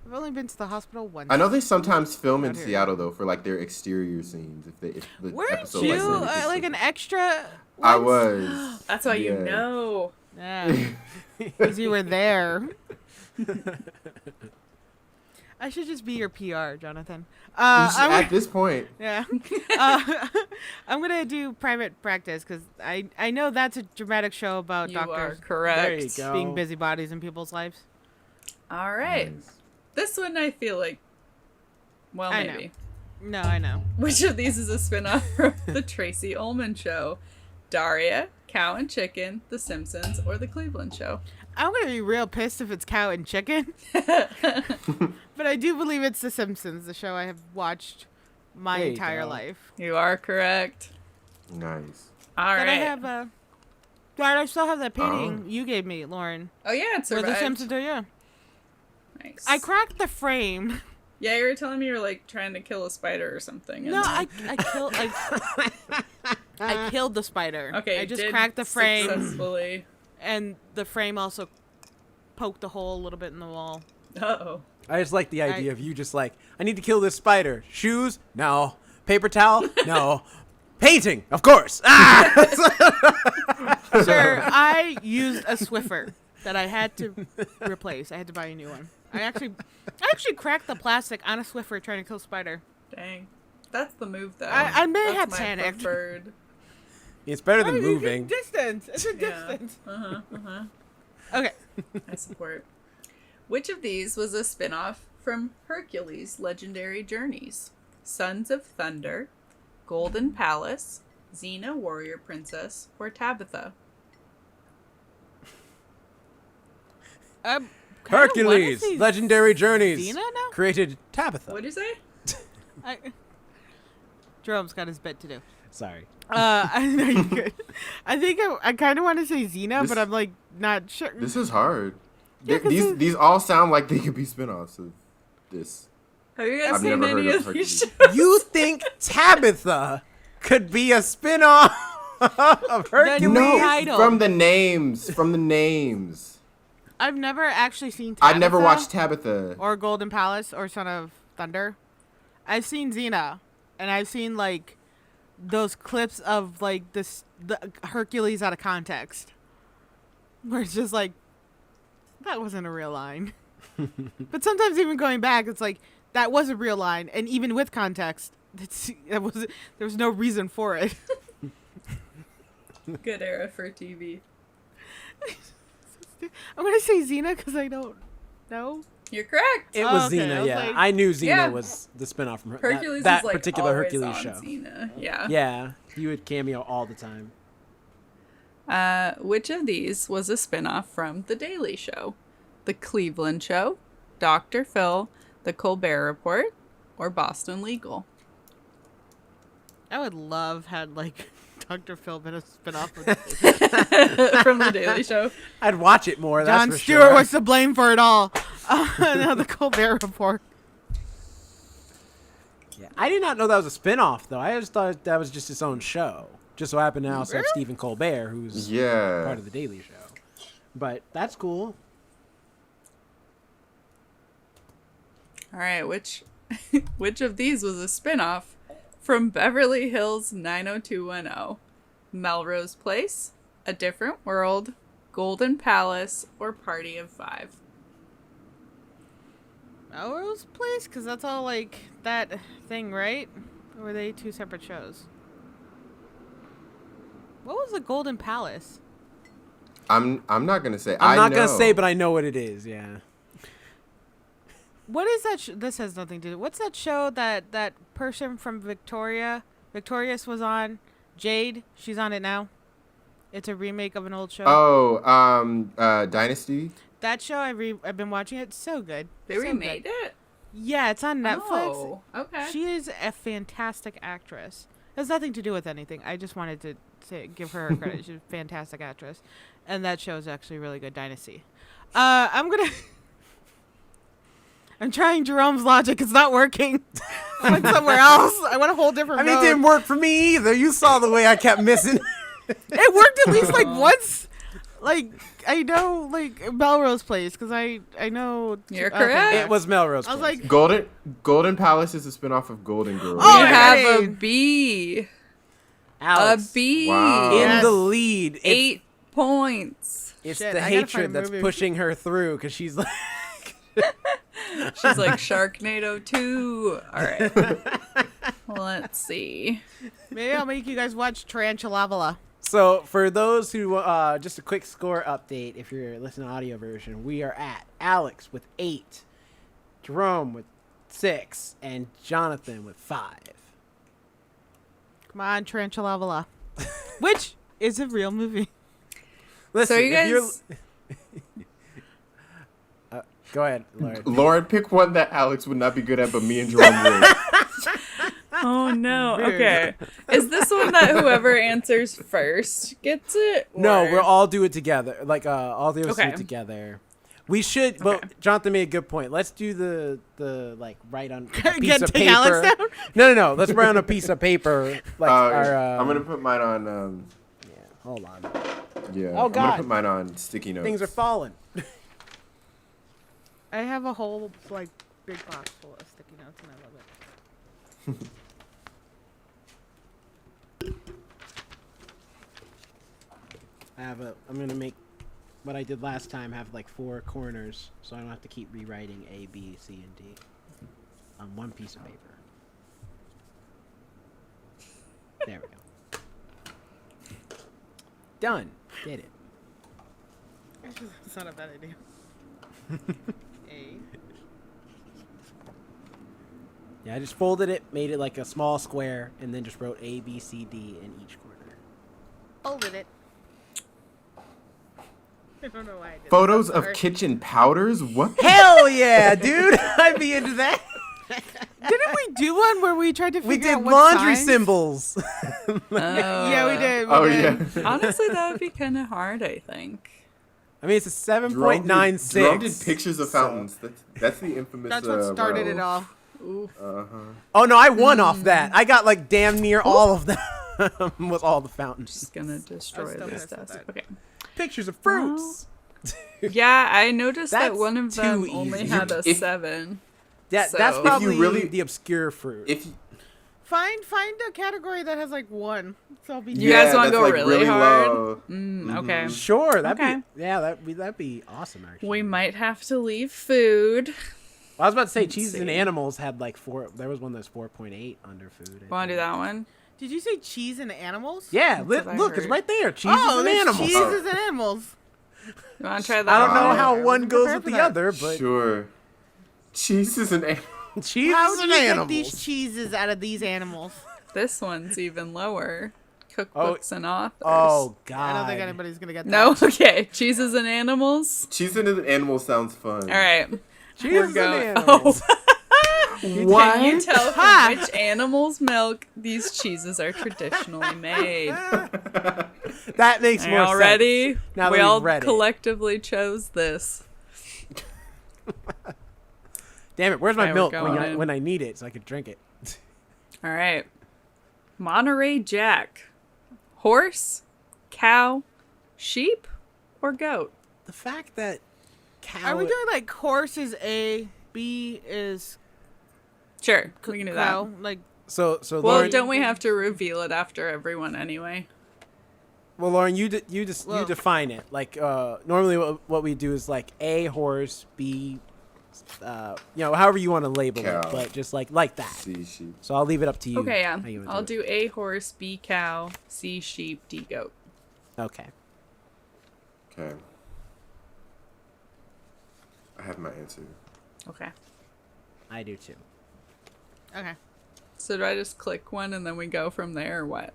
I've only been to the hospital once. I know they sometimes film in Out here. Seattle though for like their exterior scenes. If the Weren't episode you like an extra? I once? was. That's why you Yeah. know. Yeah, because you were there. I should just be your PR, Jonathan. At this point, Yeah. I'm going to do private practice because I know that's a dramatic show about You are doctors correct. There you go. being busybodies in people's lives. All right. Nice. This one I feel like, well, I know. maybe. No, I know. Which of these is a spin-off from The Tracy Ullman Show? Daria, Cow and Chicken, The Simpsons, or The Cleveland Show? I'm going to be real pissed if it's Cow and Chicken. But I do believe it's The Simpsons, the show I have watched my There you entire go. life. You are correct. Nice. All But right. I have But I still have that painting you gave me, Lauren. Oh, yeah, it Where survived. The Simpsons are, yeah. Nice. I cracked the frame. Yeah, you were telling me you were, like, trying to kill a spider or something. and No, then- I killed the spider. Okay, I just did cracked the frame, successfully. and the frame also poked a hole a little bit in the wall. Uh-oh. I just like the idea of you just like, I need to kill this spider. Shoes? No. Paper towel? No. Painting? Of course. Ah! Sir, I used a Swiffer that I had to replace. I had to buy a new one. I actually cracked the plastic on a Swiffer trying to kill a spider. Dang. That's the move, though. I may That's have my panicked. preferred. It's better than Oh, moving. Distance. It's a Yeah. distance. Uh-huh. Okay. I support. Which of these was a spin-off from Hercules' Legendary Journeys? Sons of Thunder, Golden Palace, Xena Warrior Princess, or Tabitha? Kinda Hercules, wanna say Legendary Journeys, Xena now? created Tabitha. What'd you say? Jerome's got his bit to do. Sorry. I know you're good. I think I kind of want to say Xena, This- but I'm like not sure. This is hard. Yeah, 'cause These all sound like they could be spin-offs of this. Have you guys I've seen never heard any of of these Hercules. shows? You think Tabitha could be a spin-off of Hercules? No. No, Title. from the names. From the names. I've never actually seen Tabitha I never watched Tabitha. or Golden Palace or Son of Thunder. I've seen Xena, and I've seen like those clips of like the Hercules out of context, where it's just like that wasn't a real line. But sometimes even going back, it's like that was a real line, and even with context, there was no reason for it. Good era for TV. I'm gonna say Xena because I don't know. You're correct. It was Okay, I Xena, was yeah. like- I knew Xena Yeah. was the spin-off from Hercules that was like particular always Hercules on show. Xena. Yeah. Yeah, he would cameo all the time. Which of these was a spin-off from The Daily Show? The Cleveland Show, Dr. Phil, The Colbert Report, or Boston Legal? I would love had like Dr. Phil been a spinoff of From The Daily Show. I'd watch it more. That's Jon for Stewart sure. was to blame for it all. No, the Colbert Report. Yeah. I did not know that was a spin-off, though. I just thought that was just its own show. Just so happened to also have Really? Stephen Colbert, who's Yeah. part of The Daily Show. But that's cool. All right, which of these was a spin-off from Beverly Hills 90210? Melrose Place, A Different World, Golden Palace, or Party of Five? Melrose Place? Because that's all like that thing, right? Or were they two separate shows? What was the Golden Palace? I'm not gonna say. I'm not know. going to say, but I know what it is, yeah. What is that? This has nothing to do. What's that show that person from Victorious was on? Jade. She's on it now. It's a remake of an old show. Oh, Dynasty. That show I've been watching it. It's so good. They So remade good. it? Yeah, it's on Netflix. Oh, okay. She is a fantastic actress. It has nothing to do with anything. I just wanted to give her credit. She's a fantastic actress. And that show is actually really good. Dynasty. I'm trying Jerome's logic. It's not working. I went somewhere else. I went a whole different I mean, it road. didn't work for me either. You saw the way I kept missing. It worked at least like once. Like, I know, like, Melrose Place, because I know... You're correct. It was Melrose I was Place. like... Golden Palace is a spinoff of Golden Girls. Oh, We have a okay. B. Alex, A B. Wow. in Yes. the lead. It's, 8 points. it's Shit, the I gotta find a hatred that's movie. pushing her through because she's like... She's like Sharknado 2. All right. Let's see. Maybe I'll make you guys watch Tarantula. So for those who, just a quick score update, if you're listening to audio version, we are at Alex with 8, Jerome with 6, and Jonathan with 5. Come on, Tarantula. Which is a real movie. Listen, So you if you're... guys... Go ahead, Lauren. Lauren, pick one that Alex would not be good at, but me and Jerome would. Oh, no. Weird. Okay. Is this one that whoever answers first gets it? No, or- we'll all do it together. Like, all the us do Okay. it together. We should, but Jonathan made a good point. Let's do the like, write on a piece Get of take paper. Alex down? No. Let's write on a piece of paper. Like, I'm gonna put mine on. Yeah, hold on. Yeah. Oh, I'm God. gonna put mine on sticky notes. Things are falling. I have a whole, like, big box full of sticky notes, and I love it. I'm gonna make what I did last time. Have like 4 corners, so I don't have to keep rewriting A, B, C, and D on one piece of paper. There we go. Done. Did it. It's not a bad idea. A. Yeah, I just folded it, made it like a small square, and then just wrote A, B, C, D in each corner. Folded it. I don't know why I did Photos that. of Sorry. kitchen powders? What? the- Hell yeah, dude! I'd be into that. Didn't we do one where we tried to We figure did out what laundry signs? symbols. Yeah, we did. Oh we yeah. did. Honestly, that would be kind of hard, I think. I mean, it's a Jerome 7.96. did pictures of fountains. That's the infamous. That's what started it all. Uh-huh. Oh no, I won off that. I got like damn near all of them with all the fountains. Just gonna destroy still this pissed with desk. that. Okay. Pictures of fruits. Yeah, I noticed that That's one of them too only easy. had a If- 7. That's So- probably If you really- the obscure fruit. If you, Find a category that has like 1. So I'll be You guys wanna that's, go like, really hard? low. Okay. Sure, that'd Okay. be that'd be awesome actually. We might have to leave food. I was about to say cheeses and see. animals had like 4. There was one that's 4.8 under food. I Want to do think. that one? Did you say cheese and animals? Yeah, That's what I look, it's heard. right there. Cheeses Oh, and there's animals. cheeses and animals. You want to try that I don't know one? how I one wasn't goes prepared with for the that. other, but Sure. Cheeses and cheeses How do and you get animals. these cheeses out of these animals? This one's even lower. Cookbooks and authors. Oh God! I don't think anybody's gonna get that. No? Okay. Cheeses and animals? cheese and animals sounds fun. All right. cheeses We're and going. animals. What? Can you tell Ha! from which animal's milk these cheeses are traditionally made? That makes Are more y'all sense. ready? Now that We we've all read it. collectively chose this. Damn it! Where's my Okay, we're milk going. when I need it so I could drink it? All right. Monterey Jack. Horse, cow, sheep, or goat? The fact that cow. Are we doing like horse is A, B is Sure, we can do that. cow? Like so Well, Lauren? don't we have to reveal it after everyone anyway? Well, Lauren, you Well- define it. Like normally, what we do is like A horse, B, however you want to label Cow. it, but just like that. See sheep. So I'll leave it up to you. Okay, yeah. how you wanna I'll it. do A horse, B cow, C sheep, D goat. Okay. Okay. I have my answer. Okay. I do too. okay. So do I just click one and then we go from there or what?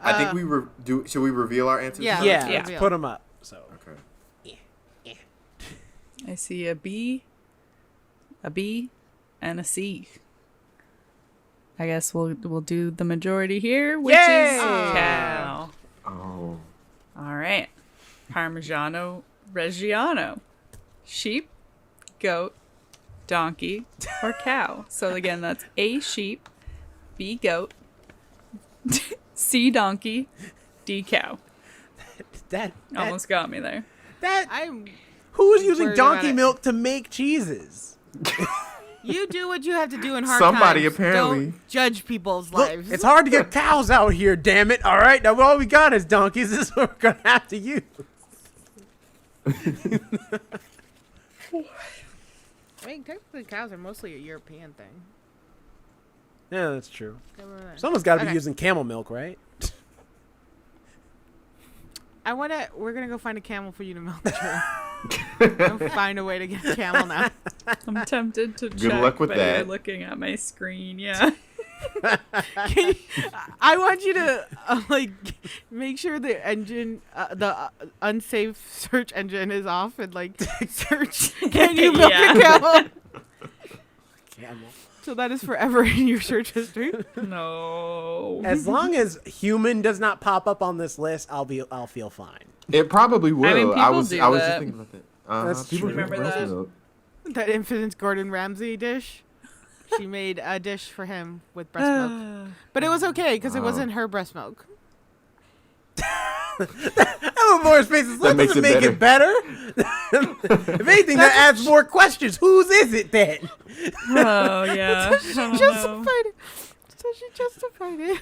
I think we should we reveal our answers? Yeah. first? Yeah, Yeah. let's put them up. So Okay. I see a B, and a C. I guess we'll do the majority here, which Yay! is cow. Oh. All right. Parmigiano Reggiano. Sheep, goat, donkey, or cow. So again, that's A sheep, B goat, C donkey, D cow. That Almost got me there. I'm. who's using worried about donkey it. milk to make cheeses? You do what you have to do in hard Somebody times. apparently. Don't judge people's Look, lives. it's hard to get cows out here, damn it. All right, now all we got is donkeys. This is what we're going to have to use. I mean, technically, cows are mostly a European thing. Yeah, that's true. Come on. Someone's got to be Okay. using camel milk, right? We're gonna go find a camel for you to milk. I'll find a way to get a camel now. I'm tempted to Good check, luck with but you're that. looking at my screen. Yeah. I want you to make sure the engine, the unsafe search engine is off and search. Can you milk Yeah. a camel? Camel. So that is forever in your search history. No. As long as human does not pop up on this list, I'll feel fine. It probably will. I mean, people was do just that. thinking about that. That's People true. drink Remember breast that? milk. That infamous Gordon Ramsay dish. She made a dish for him with breast milk, but it was okay because it Wow. wasn't her breast milk. Oh, more spaces. That makes doesn't it make it better. If anything, that adds more questions. Whose is it then? Oh yeah. She justified it. So she justified it.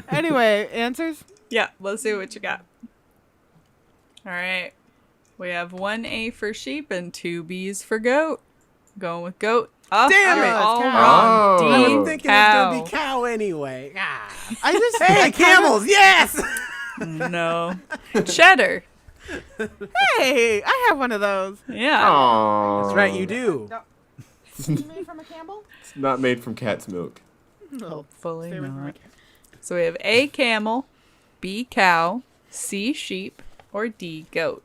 Anyway, answers? Yeah. Let's see what you got. All right. We have 1A for sheep and 2 B's for goat. Going with goat. Oh, Damn you're it. all It's wrong. cow. I Oh. was D, thinking it was going to cow. be cow anyway. Ah. I just Hey, camels, yes! No. Cheddar. Hey, I have one of those. Yeah. Aww. That's right, you do. Made from a camel? It's not made from cat's milk. No. Hopefully Stay away from not. it. So we have A, camel, B, cow, C, sheep, or D, goat.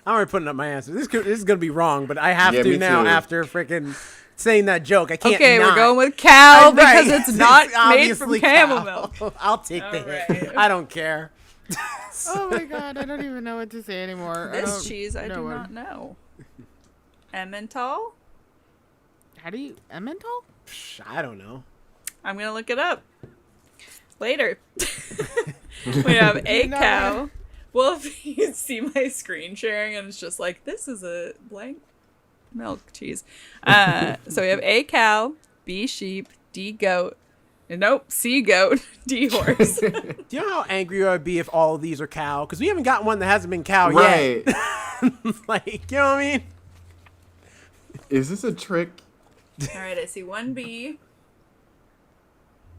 I'm already putting up my answer. This is going to be wrong, but I have Yeah, to me now too. after freaking saying that joke. I can't Okay, not. we're going with cow I'm because right. it's not made obviously from camel cow. milk. I'll take the All hit. right. I don't care. Oh my god, I don't even know what to say anymore. I This don't cheese I do know what- not know. Emmental? How do you Emmental? Psh, I don't know. I'm going to look it up later. We have A, No. cow. Well, if you see my screen sharing and it's just like, this is a blank milk cheese. So we have A, cow, B, sheep, D, goat. Nope, C, goat, D, horse. Do you know how angry I would be if all of these are cow? Because we haven't got one that hasn't been cow Right. yet. Like, you know what I mean? Is this a trick? All right, I see 1B.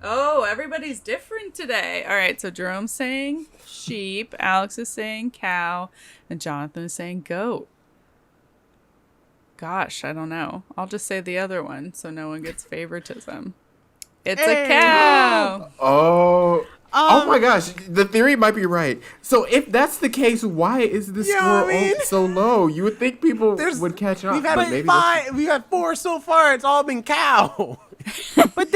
Oh, everybody's different today. All right, so Jerome's saying sheep, Alex is saying cow, and Jonathan is saying goat. Gosh, I don't know. I'll just say the other one so no one gets favoritism. It's Hey. a cow. Oh. Oh Um, my gosh, the theory might be right. So if that's the case, why is the You know score what I mean? so low? You would think people There's- would catch up. We've had but maybe that's- five. We've had 4 so far. It's all been cow. But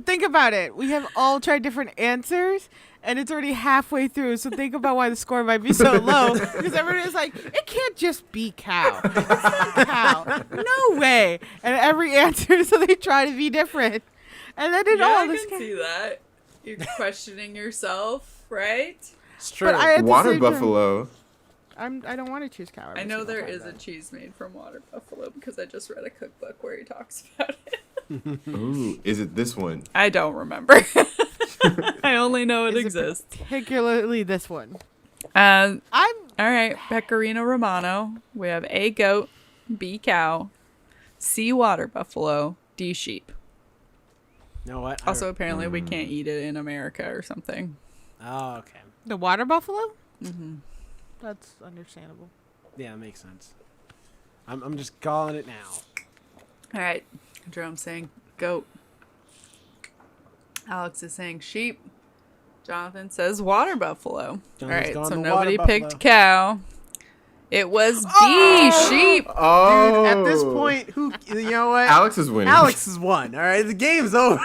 think about it. We have all tried different answers, and it's already halfway through. So think about why the score might be so low. Because everybody's like, it can't just be cow. It's not cow. No way. And every answer, so they try to be different. And then it Yeah, all I this. can see that. You're questioning yourself, right? It's true. But at the Water same time, buffalo. I don't want to choose cow. I every know single there time, is a though. cheese made from water buffalo because I just read a cookbook where he talks about it. Ooh, is it this one? I don't remember. I only know it Is it exists. Particularly this one. I'm I'm all right. Pecorino Romano. We have A, goat, B, cow, C, water buffalo, D, sheep. You know what? Also, apparently, we can't eat it in America or something. Oh, okay. the water buffalo. Mm-hmm. That's understandable. Yeah, it makes sense. I'm just calling it now. All right. Jerome's saying goat. Alex is saying sheep. Jonathan says water buffalo. All Jonathan's right. going So to nobody water picked buffalo. cow. It was D, sheep. Oh. Dude, at this point, you know what? Alex is winning. Alex has won. All right, the game's over.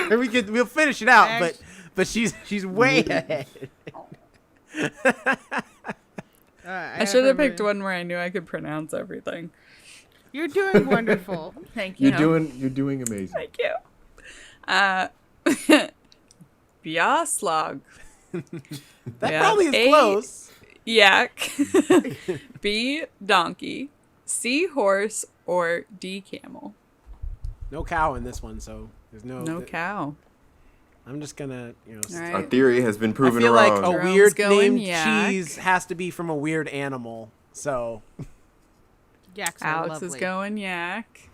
We'll finish it out, but she's way ahead. I should have picked one where I knew I could pronounce everything. You're doing wonderful. Thank you. You're doing amazing. Thank you. Bjaslag. That probably is close. Yak. B, donkey. C, horse. Or D, camel. No cow in this one, so there's No cow. I'm just gonna, All right. Our theory has been I proven feel wrong. like a Jerome's weird going named yak. cheese has to be from a weird animal. So Yaks are Alex lovely. is going yak.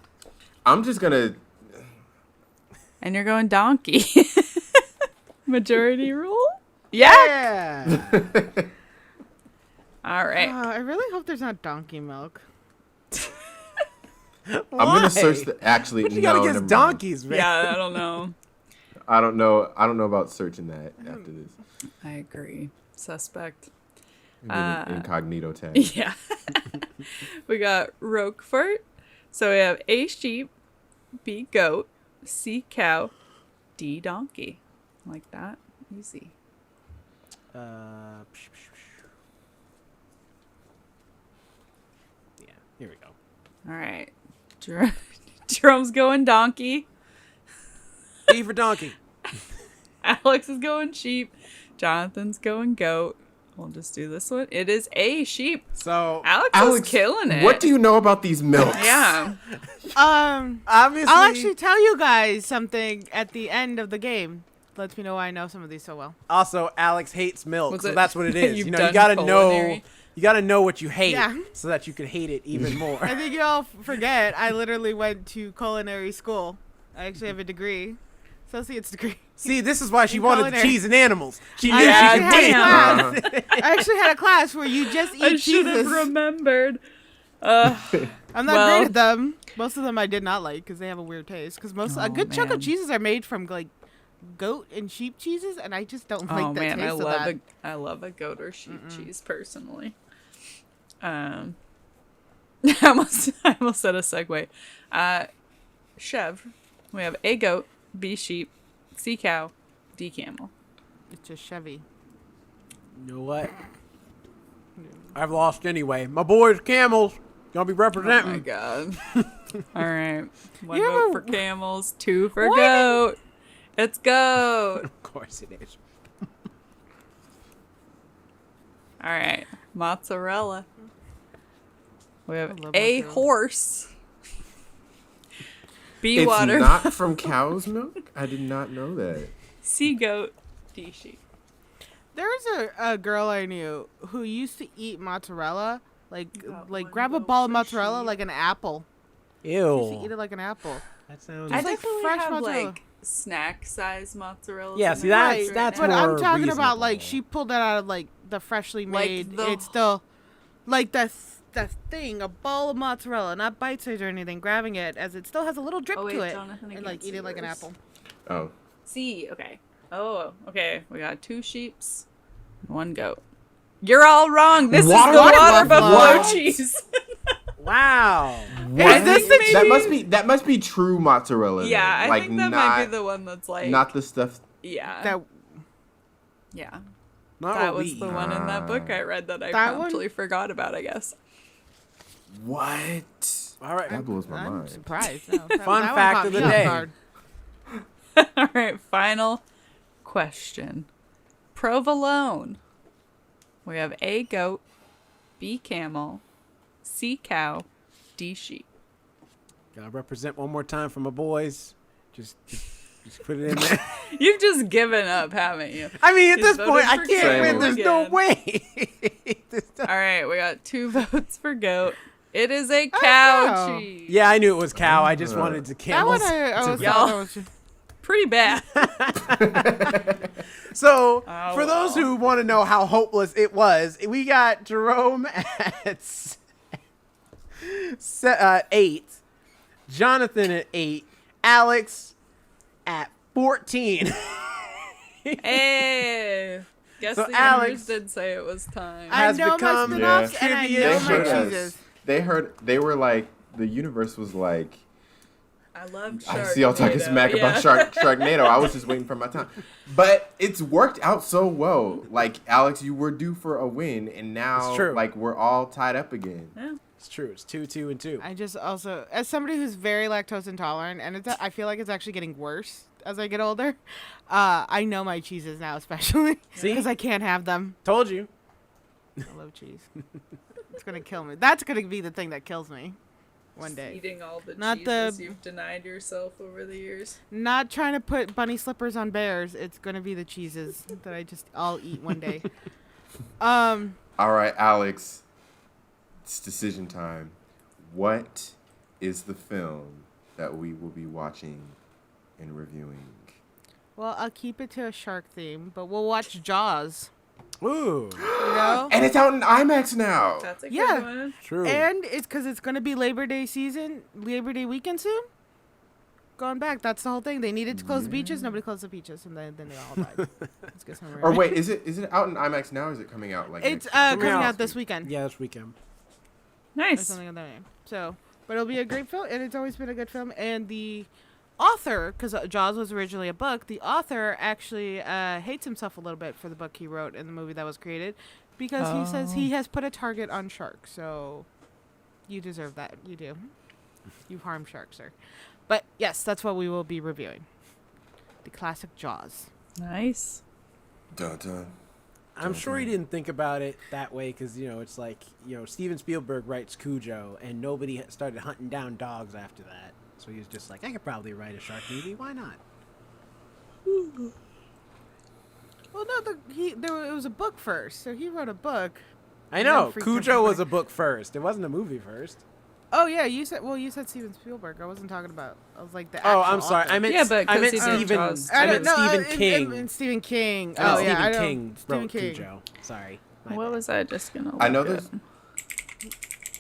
I'm just gonna. And you're going donkey. Majority rule? Yak. yeah. All right. I really hope there's not donkey milk. I'm gonna search the. Actually, What you no. got never against mind. donkeys, man? Yeah, I don't know. I don't know. I don't know about searching that after this. I agree. Suspect. Maybe an incognito tag. Yeah. We got Roquefort. So we have A, sheep. B, goat. C, cow. D, donkey. Like that. Easy. Yeah, here we go. All right. Jerome's going donkey. B for donkey. Alex is going sheep. Jonathan's going goat. We'll just do this one. It is A, sheep. So Alex is killing it. What do you know about these milks? Yeah. obviously, I'll actually tell you guys something at the end of the game. Lets me know why I know some of these so well. also Alex hates milk, Was so it- that's what it is. you've You done gotta know. culinary? You gotta know what you hate, Yeah. so that you can hate it even more. I think you all forget I literally went to culinary school. I actually have a degree. Associate's degree. See, this is why she In wanted the culinary. cheese and animals. She I knew she actually could had a hate. class. Uh-huh. I actually had a class where you just eat I should have cheeses. remembered. I'm not Well- great at them. Most of them I did not like because they have a weird taste. Because a good chunk man. of cheeses are made from like goat and sheep cheeses, and I just don't like Oh the man, taste I of love that. I love a goat or sheep cheese personally. I almost said a segue. Chev, we have A, goat. B, sheep. C, cow. D, camel. It's just Chevy. You know what? I've lost anyway. My boys, camels, gonna be Oh my representing. god. All right. One You vote ever- for camels, 2 for What? goat. It's goat. Of course it is. All right. Mozzarella. We have I love A, mozzarella. horse. B, It's water. not from cow's milk? I did not know that. C, goat. D, sheep. There was a girl I knew who used to eat mozzarella, like one grab a vote ball of for mozzarella sheep. like an apple. She used to eat Ew. it like an apple. That sounds. I like definitely fresh have mozzarella. like snack size mozzarella. Yeah, see, that's- Right, that's but more I'm talking about like reasonable. she pulled that out of like the freshly Like made. the- It's still like the thing, a ball of mozzarella, not bite size or anything. Grabbing it as it still has a little drip Oh, wait, to it, Jonathan, I and can't like eat see it like an yours. apple. Oh. C. Okay. Oh, okay. We got 2 sheeps, 1 goat. You're all wrong. This Water is the water buffalo. buffalo What? cheese. Wow. Is this maybe? That must be true mozzarella. Yeah, then. I like think that not, might be the one that's like. not the stuff. Yeah. That Yeah. Not That what was we the eat. one in that book I read that I That one? promptly forgot about, I guess. What? All right. That blows my I'm mind. surprised. No, that Fun one fact caught of the me off day. guard. All right, final question. Provolone. We have A, goat. B, camel. C, cow. D, sheep. Gotta represent one more time for my boys. Just put it in there. You've just given up, haven't you? I mean, at Just this point, I voted for can't camel win. There's no again. way. All right, we got 2 votes for goat. It is a cow cow. cheese. Yeah, I knew it was cow. I just wanted to That camels. one I was Y'all. that was Pretty bad. So, Oh, for those well. who want to know how hopeless it was, we got Jerome at 8, Jonathan at 8, Alex at 14. Hey. Guess So the Alex- universe did say it was time. I has know become my spin-offs and I trivia know They my heard us. cheeses. They were like, the universe was like, I love I see y'all talking Sharknado, smack yeah. about Sharknado. I was just waiting for my time. But it's worked out so well. Like, Alex, you were due for a win, and now, It's true. like, we're all tied up again. Yeah. It's true. It's 2, 2, and 2. I just also, as somebody who's very lactose intolerant, and I feel like it's actually getting worse as I get older. I know my cheeses now, especially because I can't have them. Told you. I love cheese. It's gonna kill me. That's gonna be the thing that kills me one day. Eating all the Not cheeses the- you've denied yourself over the years. Not trying to put bunny slippers on bears. It's gonna be the cheeses that I'll eat one day. All right, Alex. It's decision time. What is the film that we will be watching and reviewing? Well, I'll keep it to a shark theme, but we'll watch Jaws. Ooh, You know? And it's out in IMAX now. That's a good Yeah. one. true. And it's because it's going to be Labor Day weekend soon. Going back, that's the whole thing. They needed to close the beaches. Nobody closed the beaches, and then they all died. Let's get somewhere. Or wait, is it out in IMAX now? Or is it coming out like? It's next coming out out this weekend. Yeah, this weekend. Or Nice. something of that name. So, but it'll be a great film, and it's always been a good film. And the author, because Jaws was originally a book, the author actually hates himself a little bit for the book he wrote in the movie that was created, because he says he has put a target on sharks. So, you deserve that. You do. You've harmed sharks, sir. But yes, that's what we will be reviewing. The classic Jaws. Nice. Dun, dun. I'm sure he didn't think about it that way because, it's like, Steven Spielberg writes Cujo and nobody started hunting down dogs after that. So he was just like, I could probably write a shark movie. Why not? Well, no, it was a book first, so he wrote a book. I And then know. freaked Cujo everybody. was a book first. It wasn't a movie first. Oh yeah, you said Steven Spielberg. I wasn't talking about. I was like the. Oh, actual I'm sorry. author. I meant Yeah, but I 'cause meant he did Stephen. Jaws. I meant Stephen and King. Stephen King. I meant Oh yeah, Stephen I know. King Stephen wrote King. Cujo. Sorry. My What bad. was I just gonna? I know look there's. at?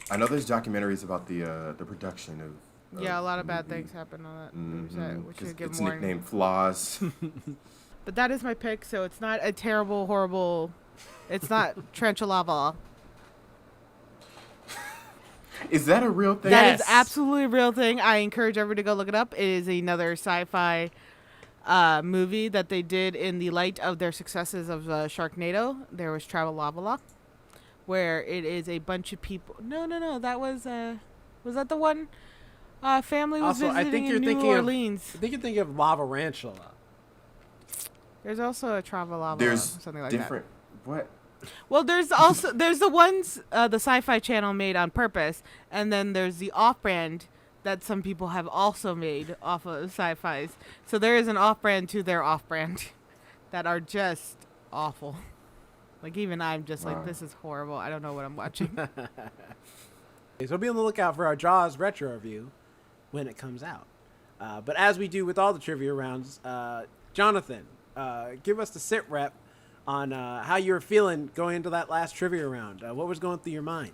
I know there's documentaries about the production of. Yeah, a lot of the bad movie. things happen on that movie set, which It's- should give it's more. nicknamed Flaws. But that is my pick, so it's not a terrible, horrible. It's not Trenchulava. Is that a real thing? That is Yes. absolutely a real thing. I encourage everyone to go look it up. It is another sci-fi movie that they did in the light of their successes of Sharknado. There was Travelovala, where it is a bunch of people. No. That was that the one? Family was Also, I visiting think you're in New thinking Orleans. I think you're thinking of Lava Ranchula. There's also a Travelovala, There's something like different. What? that. Well, there's the ones the Sci-Fi Channel made on purpose, and then there's the off-brand that some people have also made off of Sci-Fi's. So there is an off-brand to their off-brand that are just awful. Like even I'm just Wow. like, this is horrible. I don't know what I'm watching. So be on the lookout for our Jaws retro review when it comes out. But as we do with all the trivia rounds, Jonathan, give us the sit rep on how you were feeling going into that last trivia round. What was going through your mind?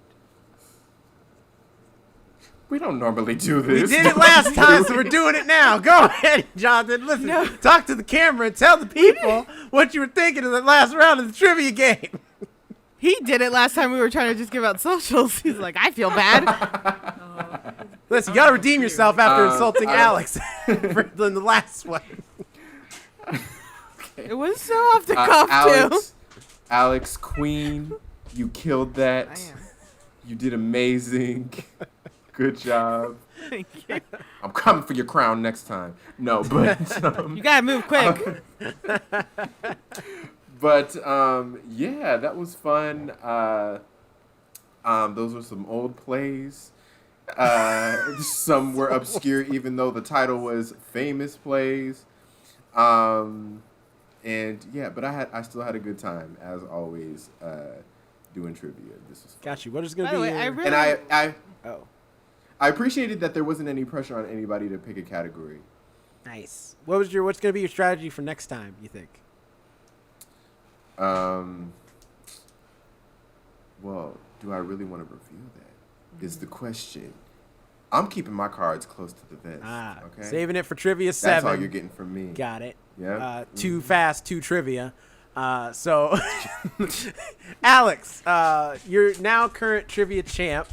We don't normally do We this. did it last time, so we're doing it now. Go ahead, Jonathan. Listen, talk to the camera and tell the people what you were thinking of that last round of the trivia game. He did it last time we were trying to just give out socials. He's like, I feel bad. Listen, you got to redeem yourself after insulting I- Alex in the last one. It was so off the cuff, too. Alex, Queen, you killed that. I am. You did amazing. Good job. Thank you. I'm coming for your crown next time. No, but You gotta move quick. yeah, that was fun. Those were some old plays. Some were obscure, even though the title was famous plays. And yeah, but I still had a good time as always doing trivia. This was fun. Got you. What is going By to the be way, I your... really And I appreciated that there wasn't any pressure on anybody to pick a category. Nice. What's going to be your strategy for next time, you think? Well, do I really want to review that? Is the question. I'm keeping my cards close to the vest. Okay. Saving it for Trivia 7. That's all you're getting from me. Got it. Yeah. Too fast, too trivia. So, Alex, you're now current trivia champ.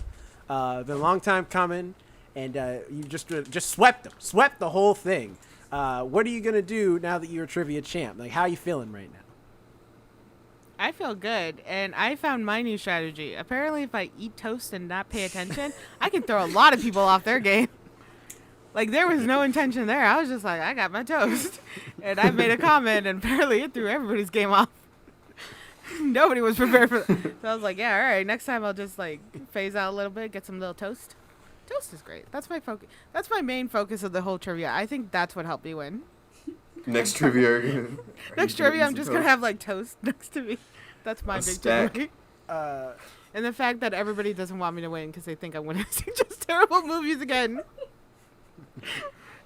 Been a long time coming, and you just swept them. Swept the whole thing. What are you going to do now that you're a trivia champ? Like, how are you feeling right now? I feel good, and I found my new strategy. Apparently, if I eat toast and not pay attention, I can throw a lot of people off their game. Like, there was no intention there. I was just like, I got my toast. And I made a comment, and apparently it threw everybody's game off. Nobody was prepared for that. So I was like, yeah, all right, next time I'll just, like, phase out a little bit, get some little toast. Toast is great. That's my focus. That's my main focus of the whole trivia. I think that's what helped me win. Next trivia. Next trivia, I'm just going to have, like, toast next to me. That's my big takeaway. And the fact that everybody doesn't want me to win because they think I'm going to suggest terrible movies again.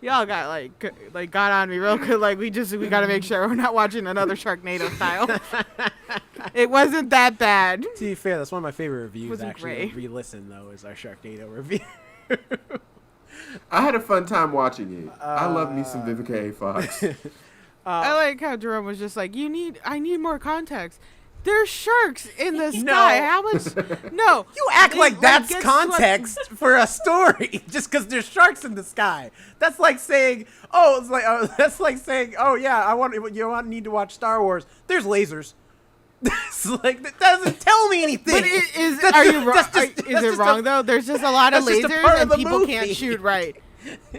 Y'all got like got on me real good. Like we got to make sure we're not watching another Sharknado style. It wasn't that bad. To be fair, that's one of my favorite reviews. Wasn't Actually, great. re-listen though is our Sharknado review. I had a fun time watching it. I love me some Vivica A. Fox. I like how Jerome was just like, I need more context. There's sharks in the sky. How much? No. You act like that's get context for a story just because there's sharks in the sky. That's like saying, oh yeah, I need to watch Star Wars. There's lasers. It's like that doesn't tell me anything. But is it wrong though? There's just a lot of lasers and people can't shoot right.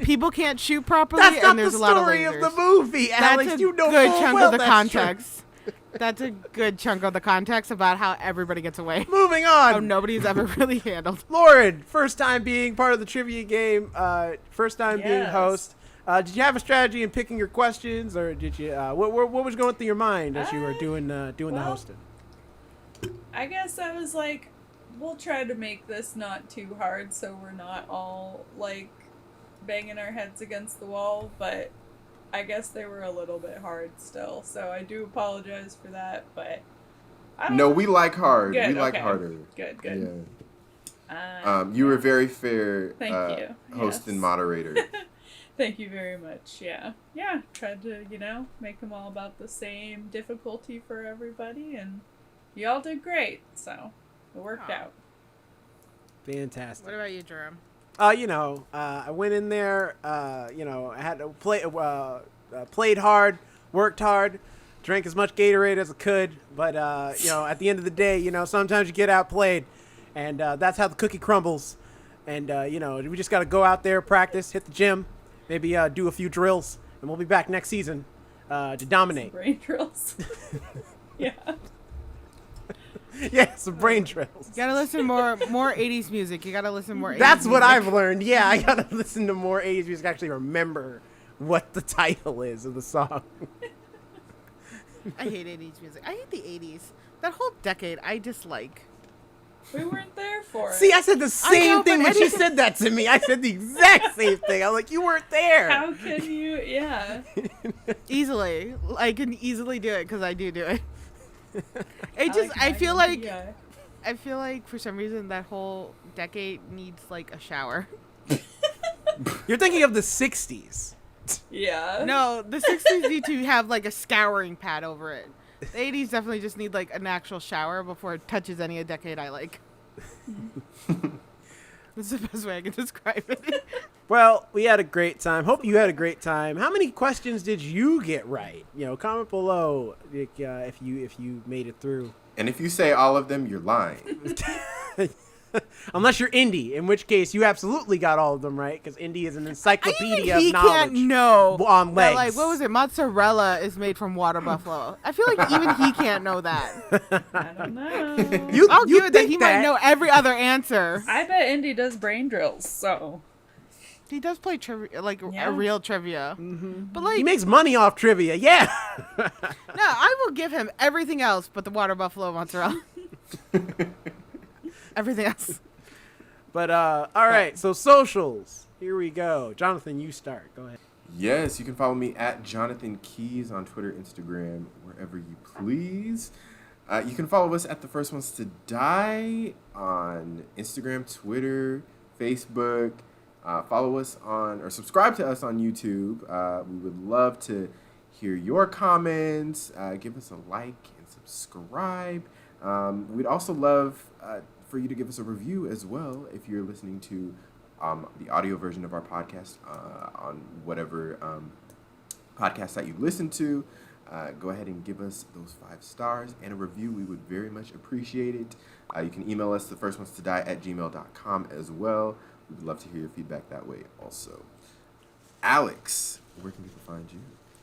People can't shoot properly, That's not and there's the a lot of story lasers. of the movie, Alex. That's a You know good full chunk well of the that's context. true. That's a good chunk of the context about how everybody gets away. Moving on. How nobody's ever really handled. Lauren, first time being part of the trivia game, first time being host. Did you have a strategy in picking your questions, or did you? What was going through your mind as you were doing the hosting? I guess I was like, we'll try to make this not too hard so we're not all like banging our heads against the wall, but I guess they were a little bit hard still, so I do apologize for that, but I don't know. We like hard. Good, we like okay. harder. Good. Yeah. You were very fair Thank you. host and moderator. Thank you very much. Yeah. Tried to, make them all about the same difficulty for everybody, and y'all did great, so it worked out. Fantastic. What about you, Jerome? I went in there, I had to play, played hard, worked hard, drank as much Gatorade as I could. But, at the end of the day, sometimes you get outplayed, and that's how the cookie crumbles. And, we just got to go out there, practice, hit the gym, maybe do a few drills, and we'll be back next season to dominate. Some brain drills. Yeah. Yeah, some brain drills. You gotta listen more 80s music. You gotta listen more 80s That's what music. I've learned. Yeah, I gotta listen to more 80s music, actually remember what the title is of the song. I hate 80s music. I hate the 80s. That whole decade, I dislike. We weren't there for it. See, I said the same thing when but she said that to me. I said the exact same thing. I'm like, you weren't there. How can you? Yeah. Easily. I can easily do it because I do it. I feel like for some reason that whole decade needs like a shower. You're thinking of the 60s. Yeah. No, the 60s need to have like a scouring pad over it. The 80s definitely just need like an actual shower before it touches any decade I like. That's the best way I can describe it. Well, we had a great time. Hope you had a great time. How many questions did you get right? Comment below if you made it through. And if you say all of them, you're lying. Unless you're Indy, in which case you absolutely got all of them right, because Indy is an encyclopedia of he knowledge. Can't know on legs. That, like, what was it? Mozzarella is made from water buffalo. I feel like even he can't know that. I don't know. I'll give it that he might know every other answer. I bet Indy does brain drills, so. He does play trivia, like a real trivia. Mm-hmm. But like he makes money off trivia, yeah. No, I will give him everything else but the water buffalo mozzarella. Everything else. But all right, so socials. Here we go. Jonathan, you start. Go ahead. Yes, you can follow me at Jonathan Keys on Twitter, Instagram, wherever you please. You can follow us at The First Ones to Die on Instagram, Twitter, Facebook. Follow us on, or subscribe to us on YouTube. We would love to hear your comments. Give us a like and subscribe. We'd also love for you to give us a review as well if you're listening to the audio version of our podcast on whatever podcast that you listen to. go ahead and give us those 5 stars and a review. We would very much appreciate it. You can email us thefirstones2die@gmail.com as well. We would love to hear your feedback that way also. Alex, where can people find you?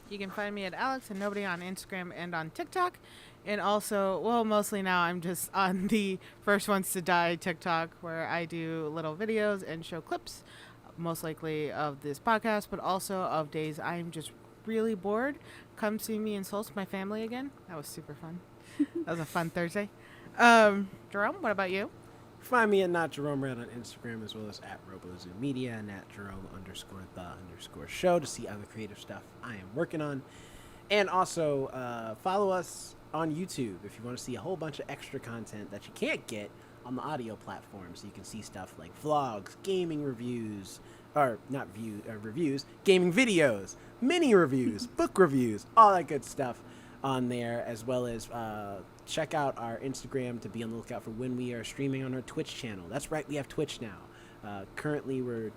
You can find me at Alex and Nobody on Instagram and on TikTok. And also, well, mostly now I'm just on the First Ones to Die TikTok, where I do little videos and show clips, most likely of this podcast, but also of days I'm just really bored. Come see me and Souls, my family again. That was super fun. That was a fun Thursday. Jerome, what about you? Find me at Not Jerome Red on Instagram, as well as at RoboZoo Media and at Jerome_the_show to see other creative stuff I am working on. And also follow us on YouTube if you want to see a whole bunch of extra content that you can't get on the audio platforms. So you can see stuff like vlogs, gaming reviews, or not reviews, gaming videos, mini reviews, book reviews, all that good stuff on there, as well as check out our Instagram to be on the lookout for when we are streaming on our Twitch channel. That's right, we have Twitch now. Currently, we're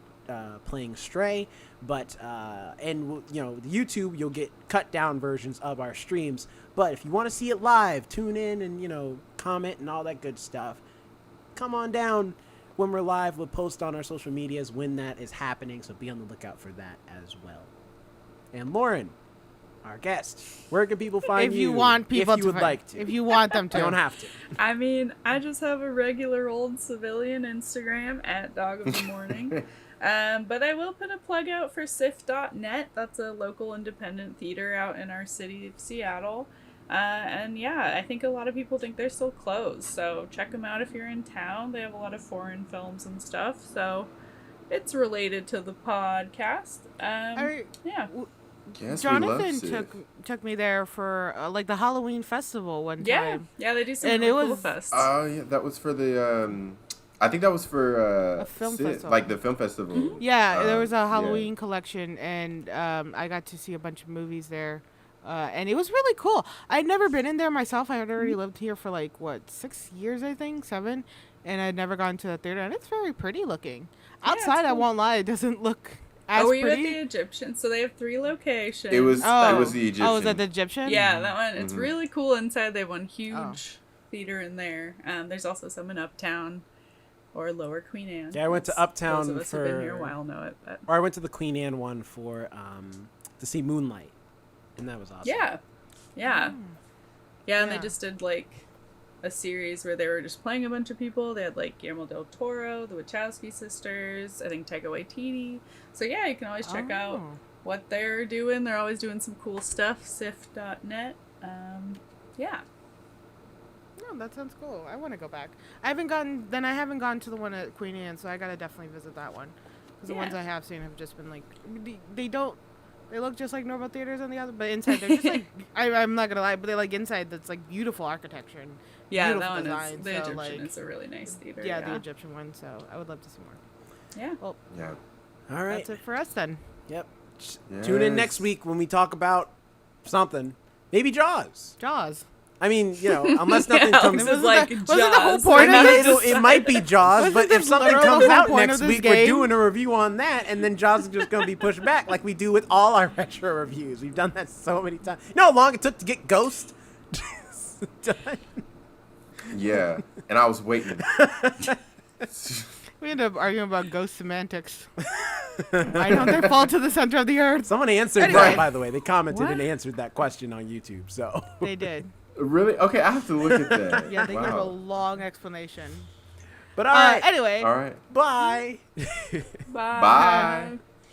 playing Stray, but and YouTube, you'll get cut down versions of our streams. But if you want to see it live, tune in and comment and all that good stuff. Come on down when we're live. We'll post on our social medias when that is happening, so be on the lookout for that as well. And Lauren, our guest, where can people find you? If you want people if you would like to. If you want them to. You don't have to. I mean, I just have a regular old civilian Instagram at Dog of the Morning. But I will put a plug out for SIF.net. That's a local independent theater out in our city of Seattle. And yeah, I think a lot of people think they're still closed. So check them out if you're in town. They have a lot of foreign films and stuff. So it's related to the podcast. Yeah. Yes, Jonathan took me there for like the Halloween festival one time. Yeah, they do some And really it cool was- fest. Oh, yeah, that was for the, I think that was for, A film SIF, festival. like the film festival. Yeah, there was a Yeah. Halloween collection, and I got to see a bunch of movies there. And it was really cool. I'd never been in there myself. I had already lived here for 6 years, I think, 7. And I'd never gone to the theater, and it's very pretty looking. Yeah, it's Outside, I cool. won't lie, it doesn't look as were you pretty. at the Egyptian? So they have 3 locations. It was the Egyptian. Oh, was that the Egyptian? Yeah, that one. It's Mhm. really cool inside. They have one huge theater in there. There's also some in Uptown or Lower Queen Anne. Yeah, I went to Uptown Those of us for. who've been here a while know it. But Or I went to the Queen Anne one for to see Moonlight, and that was awesome. yeah. And Yeah. they just did a series where they were just playing a bunch of people. They had Guillermo del Toro, the Wachowski sisters, I think Taika Waititi. So yeah, you can always check out Oh. what they're doing. They're always doing some cool stuff. SIF.net. Yeah. No, that sounds cool. I want to go back. I haven't gone to the one at Queen Anne, so I gotta definitely visit that one. Because the ones Yeah. I have seen have just been they look just like normal theaters on the other, but inside they're just I'm not gonna lie, but they're inside that's beautiful architecture and Yeah, beautiful that one design. is the So, Egyptian. It's a really nice theater. yeah, the Egyptian one. So I would love to see more. Yeah. Well, Yeah. All right. that's it for us then. Yep. Tune in Yes. next week when we talk about something. Maybe Jaws. Jaws. I mean, unless nothing Yeah, comes. this is Wasn't the whole Jaws. point I of mean, this? it might be Jaws, Wasn't but the if something literal comes whole out point next of this week, we're game? doing a review on that, and then Jaws is just going to be pushed back like we do with all our retro reviews. We've done that so many times. You know how long it took to get Ghost done? Yeah, and I was waiting. We ended up arguing about ghost semantics. Why don't they fall to the center of the earth? Someone answered Anyway. that, by the way. They commented What? and answered that question on YouTube. So, They did. Really? Okay, I have to look at that. Yeah, they gave a Wow. long explanation. but all right. Anyway. All right. Bye. Bye. Bye.